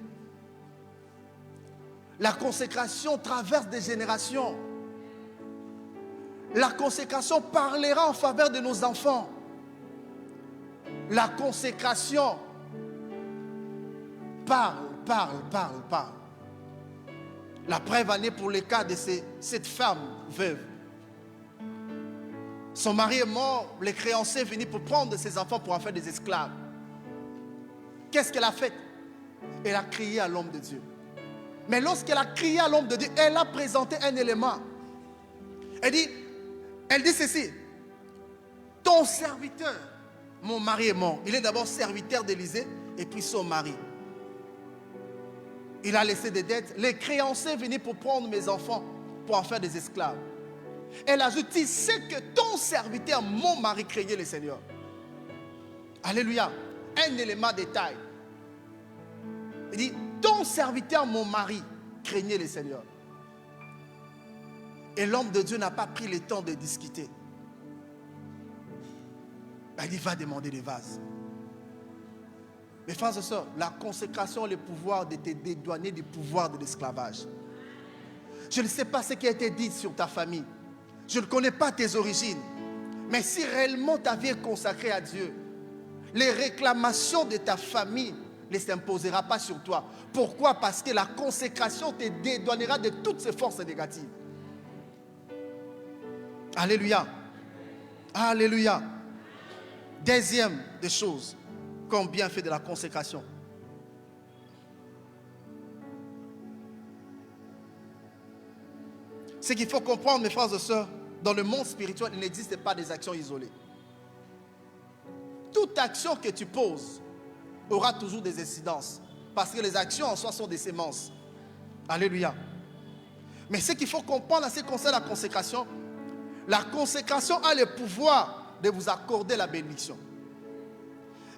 La consécration traverse des générations. La consécration parlera en faveur de nos enfants. La consécration parle. La preuve en est pour le cas de cette femme veuve. Son mari est mort, les créanciers venaient pour prendre ses enfants pour en faire des esclaves. Qu'est-ce qu'elle a fait? Elle a crié à l'homme de Dieu. Mais lorsqu'elle a crié à l'homme de Dieu, elle a présenté un élément. Elle dit ceci: ton serviteur, mon mari est mort. Il est d'abord serviteur d'Élisée et puis son mari. Il a laissé des dettes. Les créanciers venaient pour prendre mes enfants pour en faire des esclaves. Elle ajoute: tu sais que ton serviteur, mon mari, craignait le Seigneur. Alléluia. Un élément de détail. Il dit: ton serviteur, mon mari, craignait le Seigneur. Et l'homme de Dieu n'a pas pris le temps de discuter. Il va demander des vases. Mes frères et sœurs, la consécration, le pouvoir de te dédouaner du pouvoir de l'esclavage. Je ne sais pas ce qui a été dit sur ta famille. Je ne connais pas tes origines. Mais si réellement ta vie est consacrée à Dieu, les réclamations de ta famille ne s'imposera pas sur toi. Pourquoi? Parce que la consécration te dédouanera de toutes ces forces négatives. Alléluia. Alléluia. Deuxième des choses qu'ont bien fait de la consécration. Ce qu'il faut comprendre, mes frères et sœurs, dans le monde spirituel, il n'existe pas des actions isolées. Toute action que tu poses aura toujours des incidences. Parce que les actions en soi sont des semences. Alléluia. Mais ce qu'il faut comprendre en ce qui concerne la consécration a le pouvoir de vous accorder la bénédiction.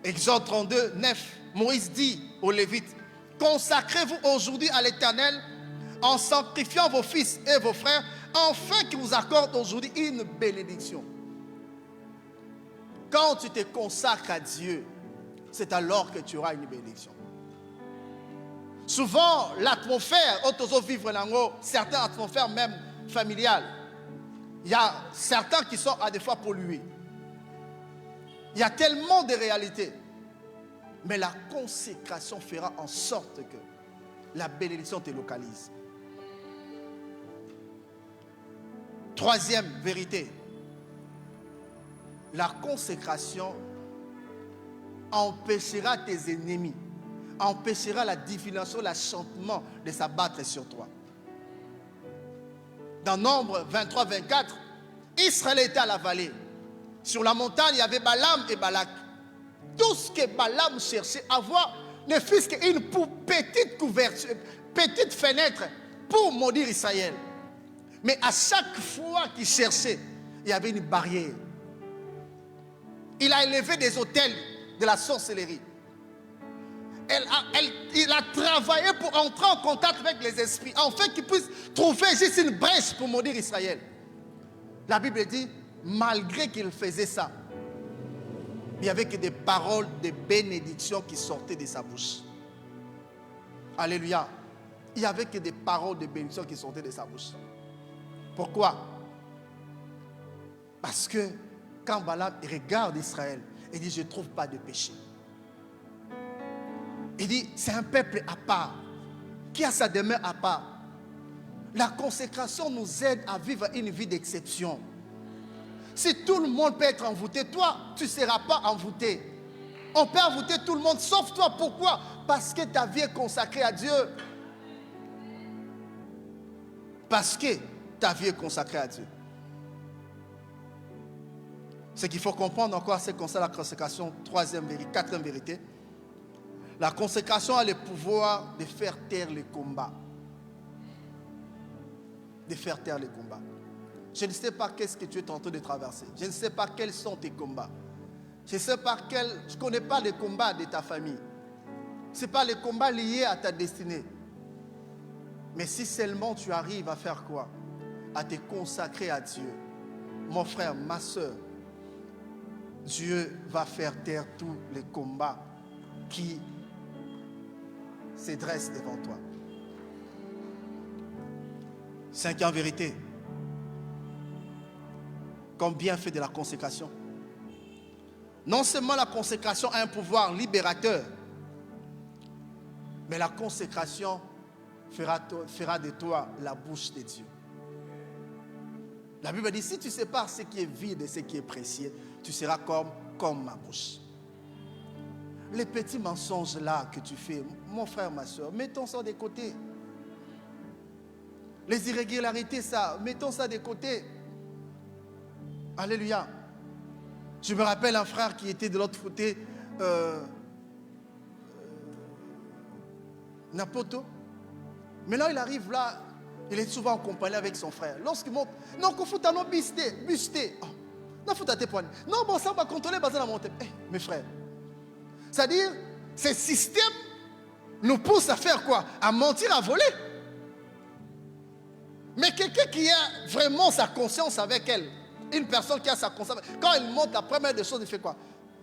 Exode 32, 9, Moïse dit aux Lévites: consacrez-vous aujourd'hui à l'Éternel en sanctifiant vos fils et vos frères, afin qu'il vous accorde aujourd'hui une bénédiction. Quand tu te consacres à Dieu, c'est alors que tu auras une bénédiction. Souvent, l'atmosphère, certaines atmosphères même familiales, il y a certains qui sont à des fois pollués. Il y a tellement de réalités. Mais la consécration fera en sorte que la bénédiction te localise. Troisième vérité. La consécration empêchera tes ennemis empêchera la divination, l'achantement de s'abattre sur toi. Dans Nombre 23-24, Israël était à la vallée. Sur la montagne, il y avait Balaam et Balak. Tout ce que Balaam cherchait à avoir, ne fût-ce qu'une petite couverture, petite fenêtre pour maudire Israël. Mais à chaque fois qu'il cherchait, il y avait une barrière. Il a élevé des autels de la sorcellerie. Il a travaillé pour entrer en contact avec les esprits, afin qu'il puisse trouver juste une brèche pour maudire Israël. La Bible dit, malgré qu'il faisait ça, il n'y avait que des paroles de bénédiction qui sortaient de sa bouche. Alléluia. Il n'y avait que des paroles de bénédiction qui sortaient de sa bouche. Pourquoi? Parce que quand Balaam regarde Israël, il dit, je ne trouve pas de péché. Il dit, c'est un peuple à part, qui a sa demeure à part. La consécration nous aide à vivre une vie d'exception. Si tout le monde peut être envoûté, toi, tu ne seras pas envoûté. On peut envoûter tout le monde, sauf toi. Pourquoi? Parce que ta vie est consacrée à Dieu. Parce que ta vie est consacrée à Dieu. Ce qu'il faut comprendre encore, c'est qu'on sait la consécration, quatrième vérité. La consécration a le pouvoir de faire taire les combats. De faire taire les combats. Je ne sais pas qu'est-ce que tu es en train de traverser. Je ne sais pas quels sont tes combats. Je ne connais pas les combats de ta famille. Ce n'est pas les combats liés à ta destinée. Mais si seulement tu arrives à faire quoi? À te consacrer à Dieu. Mon frère, ma soeur, Dieu va faire taire tous les combats qui se dressent devant toi. Cinquième vérité. Comme bienfait de la consécration. Non seulement la consécration a un pouvoir libérateur, mais la consécration fera de toi la bouche de Dieu. La Bible dit, si tu sépares ce qui est vide et ce qui est précieux, tu seras comme ma bouche. Les petits mensonges là que tu fais, mon frère, ma soeur, mettons ça de côté. Les irrégularités, ça, mettons ça de côté. Alléluia. Je me rappelle un frère qui était de l'autre côté, Napoto. Maintenant, il arrive là, il est souvent en compagnie avec son frère. Lorsqu'il monte, non, qu'on fout à nos busté. Oh, non, fout à tes poignets. Non, bon, ça va contrôler, basé la montée. Mes frères. C'est-à-dire, ce système nous pousse à faire quoi? À mentir, à voler. Mais quelqu'un qui a vraiment sa conscience avec elle, une personne qui a sa conscience, quand elle monte, la première des choses, il fait quoi?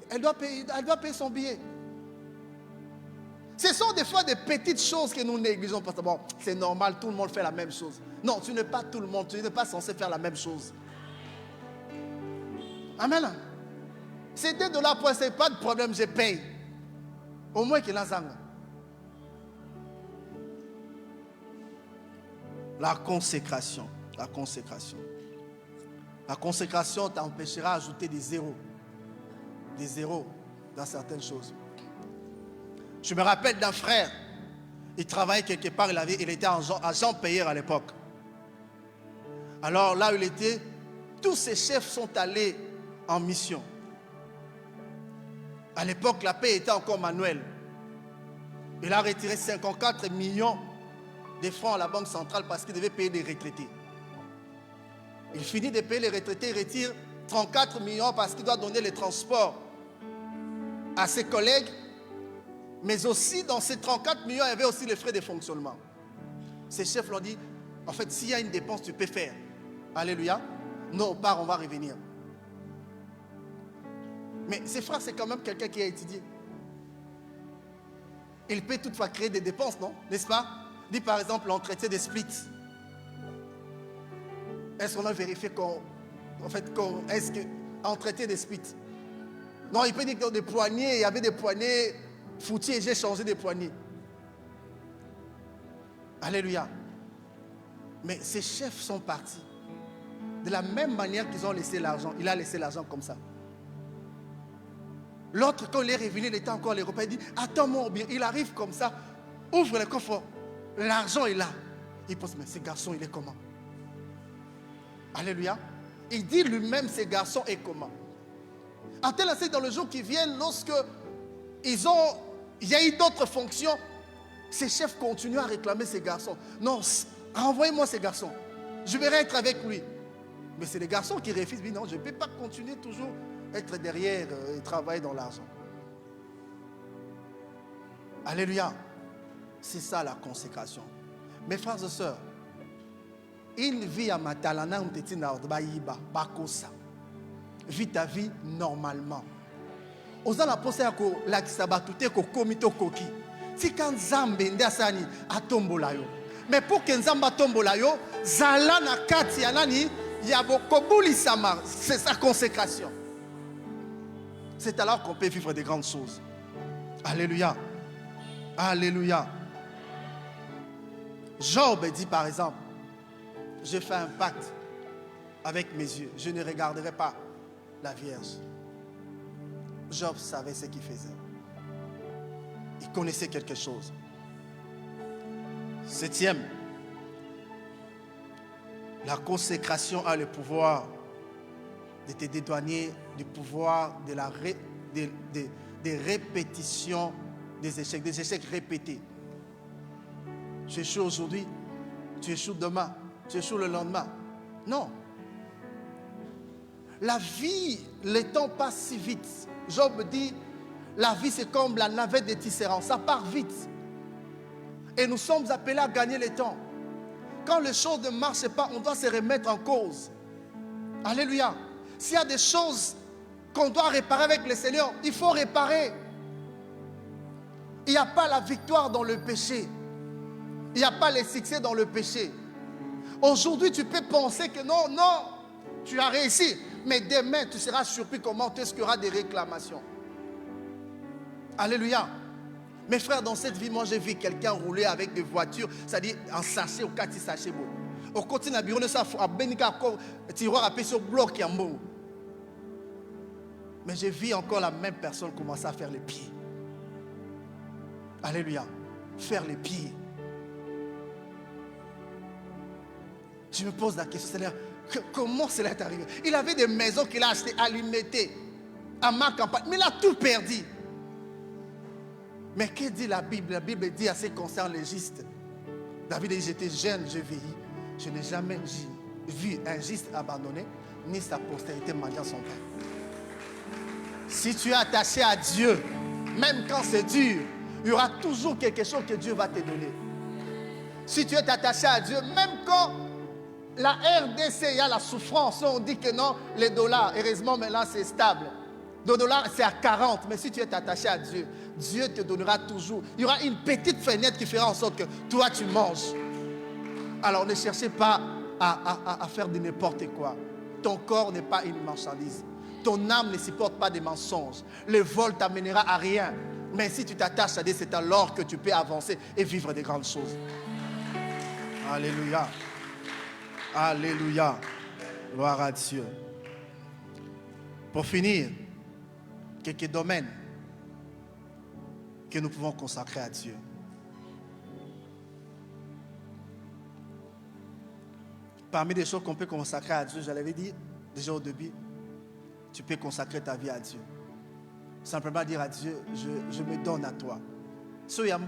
Elle doit payer son billet. Ce sont des fois des petites choses que nous négligeons parce que bon, c'est normal, tout le monde fait la même chose. Non, tu n'es pas tout le monde, tu n'es pas censé faire la même chose. Amen. C'est $2 pour c'est pas de problème, je paye. Au moins qu'il a ça. La consécration. La consécration. La consécration t'empêchera d'ajouter des zéros. Des zéros dans certaines choses. Je me rappelle d'un frère. Il travaillait quelque part, il était agent payeur à l'époque. Alors là où il était, tous ses chefs sont allés en mission. À l'époque, la paie était encore manuelle. Il a retiré 54 millions de francs à la banque centrale parce qu'il devait payer des retraités. Il finit de payer les retraités, il retire 34 millions parce qu'il doit donner les transports à ses collègues. Mais aussi, dans ces 34 millions, il y avait aussi les frais de fonctionnement. Ses chefs l'ont dit, en fait, s'il y a une dépense, tu peux faire. Alléluia. Non, on part, on va revenir. Mais ses frères, c'est quand même quelqu'un qui a étudié. Il peut toutefois créer des dépenses, non? N'est-ce pas? Dit par exemple l'entretien des splits. Est-ce qu'on a vérifié est-ce qu'entretien des splits? Non, il peut dire que dans des poignées, il y avait des poignées foutues et j'ai changé des poignées. Alléluia. Mais ces chefs sont partis. De la même manière qu'ils ont laissé l'argent, il a laissé l'argent comme ça. L'autre, quand il est revenu, il était encore à l'aéroport. Il dit, attends-moi, il arrive comme ça, ouvre le coffre, l'argent est là. Il pense, mais ce garçon, il est comment? Alléluia. Il dit lui-même, ce garçon est comment? À tel instant, dans le jour qui vient, lorsque il y a eu d'autres fonctions, ces chefs continuent à réclamer ces garçons. Non, renvoyez-moi ces garçons. Je vais être avec lui. Mais c'est les garçons qui refusent. Non, je ne peux pas continuer toujours à être derrière et travailler dans l'argent. Alléluia. C'est ça la consécration. Mes frères et sœurs, une vie à Matalana, vis ta vie normalement. Aux gens la pensé à la sabatute ko komito koki. Si quand Nzambe ndasani atombola yo. Mais pour que Nzamba tombola yo, zala na kati ya nani ya bokobuli sama, c'est sa consécration. C'est alors qu'on peut vivre de grandes choses. Alléluia. Alléluia. Job dit par exemple, je fais un pacte avec mes yeux, je ne regarderai pas la Vierge. Job savait ce qu'il faisait. Il connaissait quelque chose. 7e, la consécration a le pouvoir de te dédouaner du pouvoir de la des répétitions des échecs répétés. Tu échoues aujourd'hui, tu échoues demain, tu échoues le lendemain. Non. La vie, le temps passe si vite. Job dit, la vie c'est comme la navette de Tisserand, ça part vite. Et nous sommes appelés à gagner le temps. Quand les choses ne marchent pas, on doit se remettre en cause. Alléluia. S'il y a des choses qu'on doit réparer avec le Seigneur, il faut réparer. Il n'y a pas la victoire dans le péché. Il n'y a pas le succès dans le péché. Aujourd'hui, tu peux penser que non, tu as réussi. Mais demain, tu seras surpris comment est-ce qu'il y aura des réclamations. Alléluia. Mes frères, dans cette vie, moi j'ai vu quelqu'un rouler avec des voitures, c'est-à-dire en sachet, au 4 sachets. Au côté de la bureau, ça a bénika tiroir appuyé sur bloc qui est bon. Mais j'ai vu encore la même personne commencer à faire les pieds. Alléluia. Faire les pieds. Je me pose la question, Seigneur, comment cela est arrivé? Il avait des maisons qu'il a achetées à lui mettre à ma campagne, mais il a tout perdu. Mais que dit la Bible? La Bible dit à ce qui concerne les justes. David dit, j'étais jeune, je vieillis. Je n'ai jamais vu un juste abandonné, ni sa postérité mendiant son pain. Si tu es attaché à Dieu, même quand c'est dur, il y aura toujours quelque chose que Dieu va te donner. Si tu es attaché à Dieu, même quand la RDC, il y a la souffrance, on dit que non, les dollars, heureusement maintenant c'est stable. Le dollar c'est à 40, mais si tu es attaché à Dieu, Dieu te donnera toujours. Il y aura une petite fenêtre qui fera en sorte que toi tu manges. Alors ne cherchez pas à faire de n'importe quoi. Ton corps n'est pas une marchandise. Ton âme ne supporte pas des mensonges. Le vol t'amènera à rien. Mais si tu t'attaches à Dieu, c'est alors que tu peux avancer et vivre de grandes choses. Alléluia. Alléluia. Gloire à Dieu. Pour finir, quelques domaines que nous pouvons consacrer à Dieu. Parmi les choses qu'on peut consacrer à Dieu, je l'avais dit déjà au début, tu peux consacrer ta vie à Dieu. Simplement dire à Dieu, je me donne à toi. Seigneur,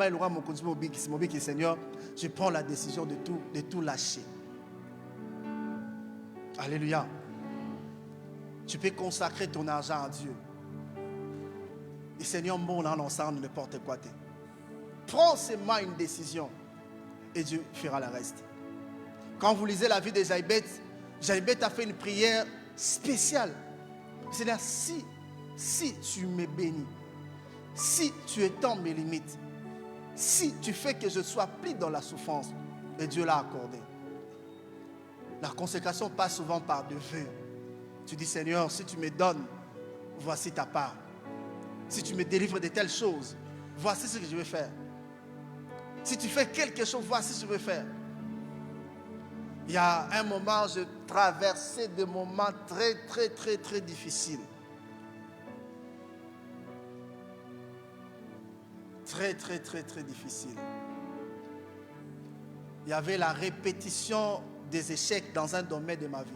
je prends la décision de tout lâcher. Alléluia. Tu peux consacrer ton argent à Dieu. Et Seigneur, mon ensemble, n'importe quoi. Prends seulement une décision et Dieu fera le reste. Quand vous lisez la vie de Jaïbet, Jaïbet a fait une prière spéciale. C'est-à-dire, si tu me bénis, si tu étends mes limites, si tu fais que je sois pris dans la souffrance, et Dieu l'a accordé. La consécration passe souvent par des vœux. Tu dis, Seigneur, si tu me donnes, voici ta part. Si tu me délivres de telles choses, voici ce que je vais faire. Si tu fais quelque chose, voici ce que je vais faire. Il y a un moment, je traversais des moments très difficiles. très, très, très, très difficile. Il y avait la répétition des échecs dans un domaine de ma vie.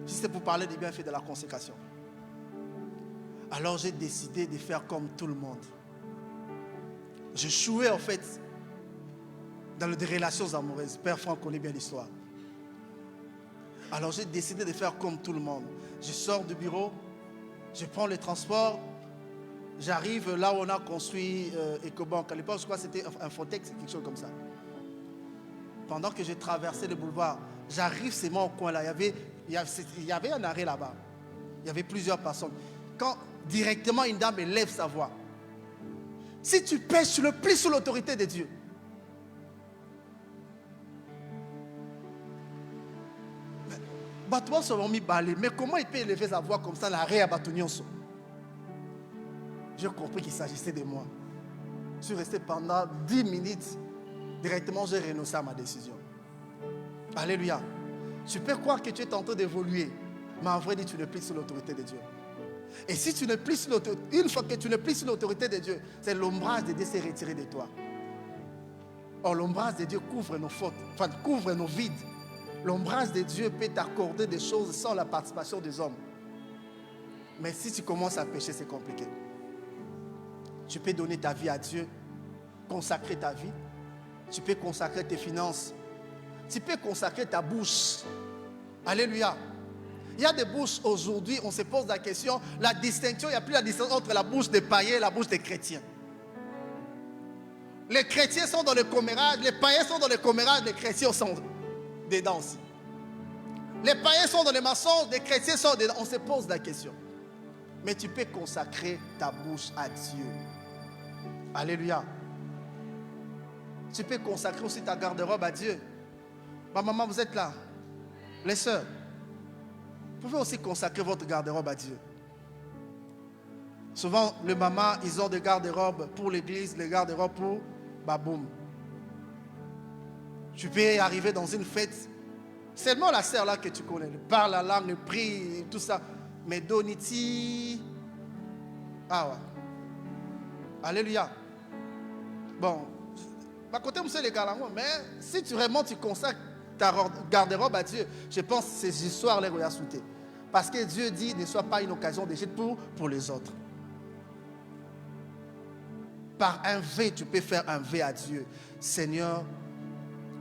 Si c'est pour parler des bienfaits de la consécration. Alors j'ai décidé de faire comme tout le monde. Je jouais en fait dans des relations amoureuses. Père Franck connaît bien l'histoire. Alors j'ai décidé de faire comme tout le monde. Je sors du bureau, je prends le transport, j'arrive là où on a construit Ecobank. À l'époque, je crois que c'était Infotex, quelque chose comme ça. Pendant que je traversais le boulevard, j'arrive seulement au coin là. Il y avait un arrêt là-bas. Il y avait plusieurs personnes. Quand directement une dame élève sa voix, si tu pèches, tu le plies sous l'autorité de Dieu. Batouan se sont mis balé. Mais comment il peut élever sa voix comme ça, l'arrêt à Batounionso? J'ai compris qu'il s'agissait de moi. Je suis resté pendant 10 minutes. Directement, j'ai renoncé à ma décision. Alléluia. Tu peux croire que tu es en train d'évoluer, mais en vrai, tu ne plies sous l'autorité de Dieu. Et si tu ne plies sous l'autorité, une fois que tu ne plies sous l'autorité de Dieu, c'est l'ombrage de Dieu s'est retiré de toi. Or, l'ombrage de Dieu couvre nos fautes, enfin, couvre nos vides. L'ombrage de Dieu peut t'accorder des choses sans la participation des hommes. Mais si tu commences à pécher, c'est compliqué. Tu peux donner ta vie à Dieu, consacrer ta vie. Tu peux consacrer tes finances. Tu peux consacrer ta bouche. Alléluia. Il y a des bouches aujourd'hui, on se pose la question, la distinction, il n'y a plus la distinction entre la bouche des païens et la bouche des chrétiens. Les chrétiens sont dans le commérage, les païens sont dans le commérage, les chrétiens sont dedans aussi. Les païens sont dans les mensonges, les chrétiens sont dedans. On se pose la question. Mais tu peux consacrer ta bouche à Dieu. Alléluia. Tu peux consacrer aussi ta garde-robe à Dieu. Ma maman, vous êtes là. Les sœurs, vous pouvez aussi consacrer votre garde-robe à Dieu. Souvent, les mamans, ils ont des garde-robes pour l'église, les garde-robes pour Baboum. Tu peux arriver dans une fête, seulement la sœur là que tu connais, parle la langue, le prie, tout ça. Mais Doniti, ah ouais. Alléluia. Bon, à côté, monsieur les galango, mais si tu vraiment tu consacres ta garde-robe à Dieu, je pense que ces histoires les regarder sauter. Parce que Dieu dit, ne soit pas une occasion d'échec pour les autres. Par un vœu, tu peux faire un vœu à Dieu. Seigneur,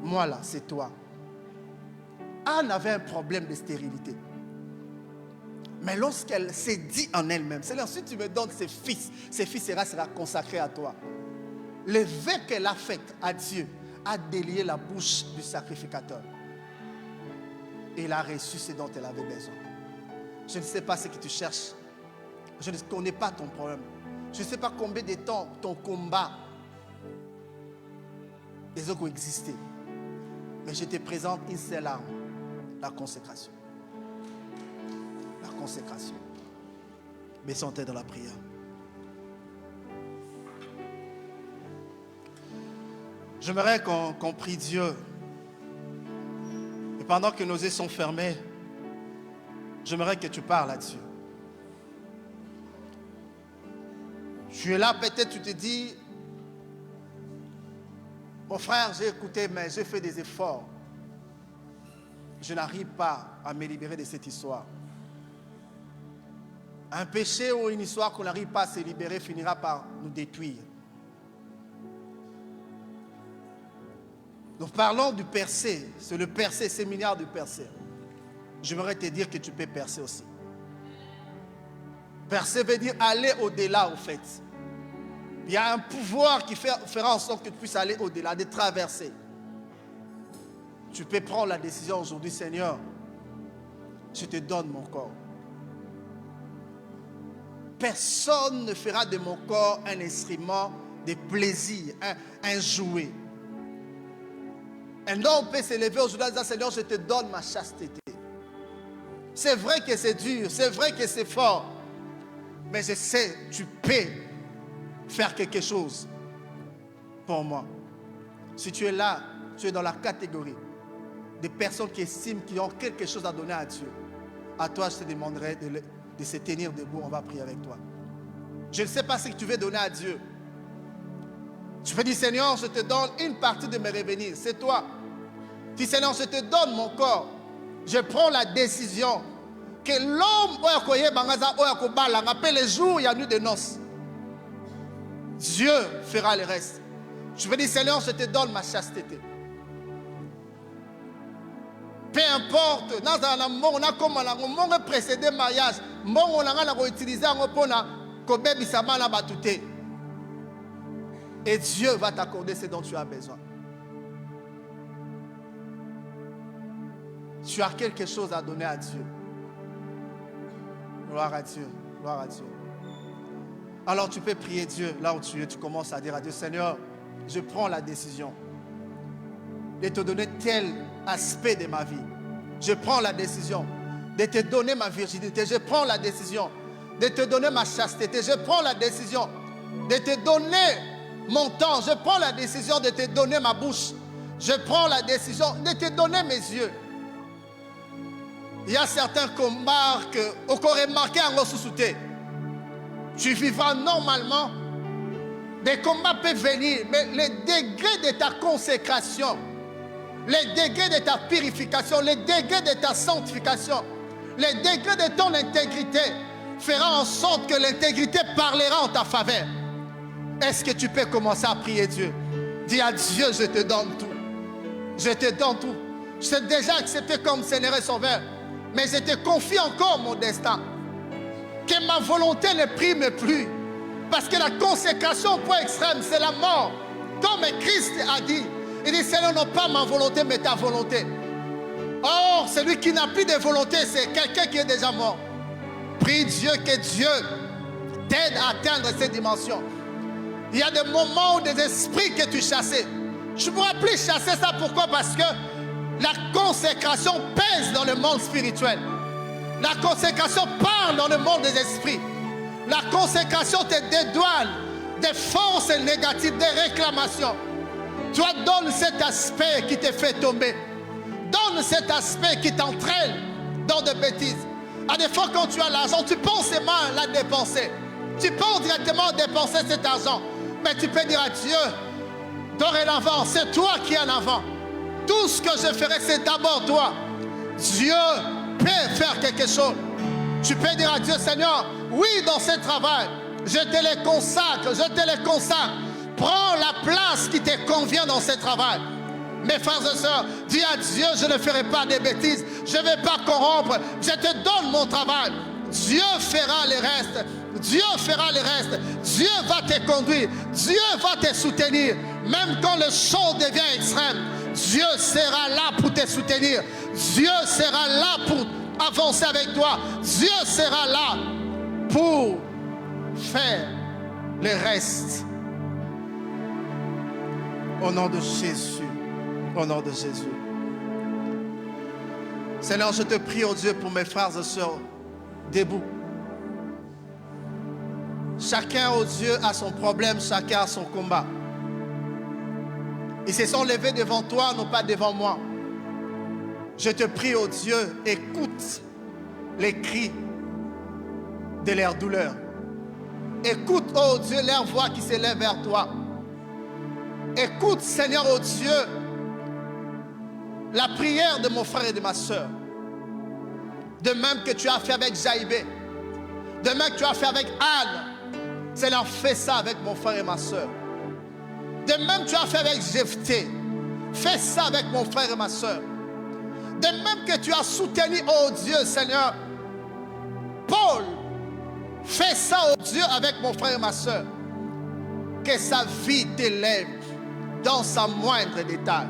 moi là, c'est toi. Anne avait un problème de stérilité. Mais lorsqu'elle s'est dit en elle-même, Seigneur, si tu me donnes ses fils sera consacré à toi. Le vœu qu'elle a fait à Dieu a délié la bouche du sacrificateur. Et elle a reçu ce dont elle avait besoin. Je ne sais pas ce que tu cherches. Je ne connais pas ton problème. Je ne sais pas combien de temps ton combat les autres ont existé. Mais je te présente une seule arme. La consécration. La consécration. Baissons tête dans la prière. J'aimerais qu'on prie Dieu. Et pendant que nos yeux sont fermés, j'aimerais que tu parles là-dessus. Tu es là, peut-être tu te dis, mon frère, j'ai écouté, mais j'ai fait des efforts. Je n'arrive pas à me libérer de cette histoire. Un péché ou une histoire qu'on n'arrive pas à se libérer finira par nous détruire. Nous parlons du percer. C'est le percer, séminaire du percer. J'aimerais te dire que tu peux percer aussi. Percer veut dire aller au-delà, au fait. Il y a un pouvoir qui fera en sorte que tu puisses aller au-delà, de traverser. Tu peux prendre la décision aujourd'hui, Seigneur, je te donne mon corps. Personne ne fera de mon corps un instrument de plaisir, un jouet. Un homme peut s'élever aujourd'hui en disant, Seigneur, je te donne ma chasteté. C'est vrai que c'est dur, c'est vrai que c'est fort. Mais je sais, tu peux faire quelque chose pour moi. Si tu es là, tu es dans la catégorie des personnes qui estiment qu'ils ont quelque chose à donner à Dieu. À toi, je te demanderai de se tenir debout. On va prier avec toi. Je ne sais pas ce que tu veux donner à Dieu. Tu peux dire, Seigneur, je te donne une partie de mes revenus. C'est toi. Dis, Seigneur, je te donne mon corps. Je prends la décision que l'homme, après les jours, il y a nuit de noces. Dieu fera le reste. Je veux dire, Seigneur, je te donne ma chasteté. Peu importe, dans un monde, on a comme un précédent mariage, on a utilisé un pour et Dieu va t'accorder ce dont tu as besoin. Tu as quelque chose à donner à Dieu. Gloire à Dieu. Gloire à Dieu. Alors tu peux prier Dieu là où tu es. Tu commences à dire à Dieu, Seigneur, je prends la décision de te donner tel aspect de ma vie. Je prends la décision de te donner ma virginité. Je prends la décision de te donner ma chasteté. Je prends la décision de te donner mon temps. Je prends la décision de te donner ma bouche. Je prends la décision de te donner mes yeux. Il y a certains combats qu'on aurait marqué en ressuscité. Tu vivras normalement. Des combats peuvent venir, mais les degrés de ta consécration, les degrés de ta purification, les degrés de ta sanctification, les degrés de ton intégrité fera en sorte que l'intégrité parlera en ta faveur. Est-ce que tu peux commencer à prier Dieu? Dis à Dieu, je te donne tout. Je te donne tout. Je t'ai déjà accepté comme Seigneur et Sauveur, mais je te confie encore mon destin. Que ma volonté ne prime plus. Parce que la consécration au point extrême, c'est la mort. Comme Christ a dit, il dit, Seigneur, non pas ma volonté, mais ta volonté. Or, celui qui n'a plus de volonté, c'est quelqu'un qui est déjà mort. Prie Dieu que Dieu t'aide à atteindre cette dimension. Il y a des moments où des esprits que tu chassais. Tu ne pourras plus chasser ça. Pourquoi? Parce que la consécration pèse dans le monde spirituel. La consécration parle dans le monde des esprits. La consécration te dédouane des forces négatives, des réclamations. Toi, donne cet aspect qui te fait tomber. Donne cet aspect qui t'entraîne dans des bêtises. À des fois, quand tu as l'argent, tu penses mal à dépenser. Tu penses directement dépenser cet argent. Mais tu peux dire à Dieu, dorénavant, c'est toi qui es en avant. Tout ce que je ferai, c'est d'abord toi. Dieu peut faire quelque chose. Tu peux dire à Dieu, Seigneur, oui, dans ce travail, je te les consacre, je te les consacre. Prends la place qui te convient dans ce travail. Mes frères et sœurs, dis à Dieu, je ne ferai pas de bêtises, je ne vais pas corrompre, je te donne mon travail. Dieu fera le reste. Dieu fera le reste. Dieu va te conduire. Dieu va te soutenir. Même quand le champ devient extrême, Dieu sera là pour te soutenir. Dieu sera là pour avancer avec toi. Dieu sera là pour faire le reste. Au nom de Jésus. Au nom de Jésus. Seigneur, je te prie, oh Dieu, pour mes frères et sœurs debout. Chacun, oh Dieu, a son problème, chacun a son combat. Ils se sont levés devant toi, non pas devant moi. Je te prie, oh Dieu, écoute les cris de leur douleur. Écoute, oh Dieu, leur voix qui s'élève vers toi. Écoute, Seigneur, oh Dieu, la prière de mon frère et de ma soeur. De même que tu as fait avec Jaïbé. De même que tu as fait avec Anne. Seigneur, fais ça avec mon frère et ma soeur. De même que tu as fait avec Jephthé. Fais ça avec mon frère et ma soeur. De même que tu as soutenu, oh Dieu, Seigneur, Paul. Fais ça, oh Dieu, avec mon frère et ma soeur. Que sa vie t'élève dans sa moindre détail.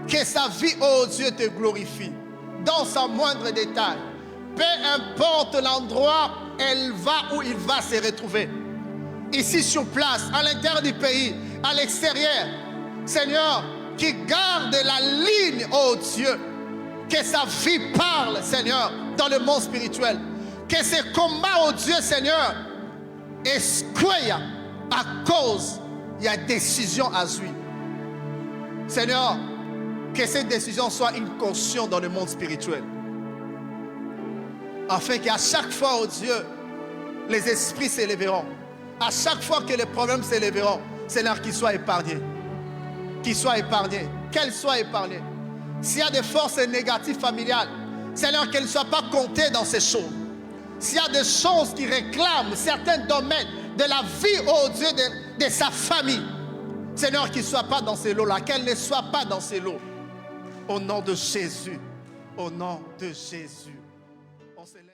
Que sa vie, oh Dieu, te glorifie dans sa moindre détail. Peu importe l'endroit où il va se retrouver. Ici sur place, à l'intérieur du pays, à l'extérieur. Seigneur, qui garde la ligne, oh Dieu. Que sa vie parle, Seigneur, dans le monde spirituel. Que ses combats, oh Dieu, Seigneur, esquoient à cause il y a décision à jouir. Seigneur, que cette décision soit une caution dans le monde spirituel. Afin qu'à chaque fois, oh Dieu, les esprits s'élèveront. À chaque fois que les problèmes s'élèveront, Seigneur, qu'il soit épargné. Qu'il soit épargné. Qu'elle soit épargnée. S'il y a des forces négatives familiales, Seigneur, qu'elles ne soient pas comptées dans ces choses. S'il y a des choses qui réclament certains domaines de la vie, oh Dieu, de sa famille, Seigneur, qu'il ne soit pas dans ces lots-là, qu'elle ne soit pas dans ces lots. Au nom de Jésus. Au nom de Jésus. On se lève.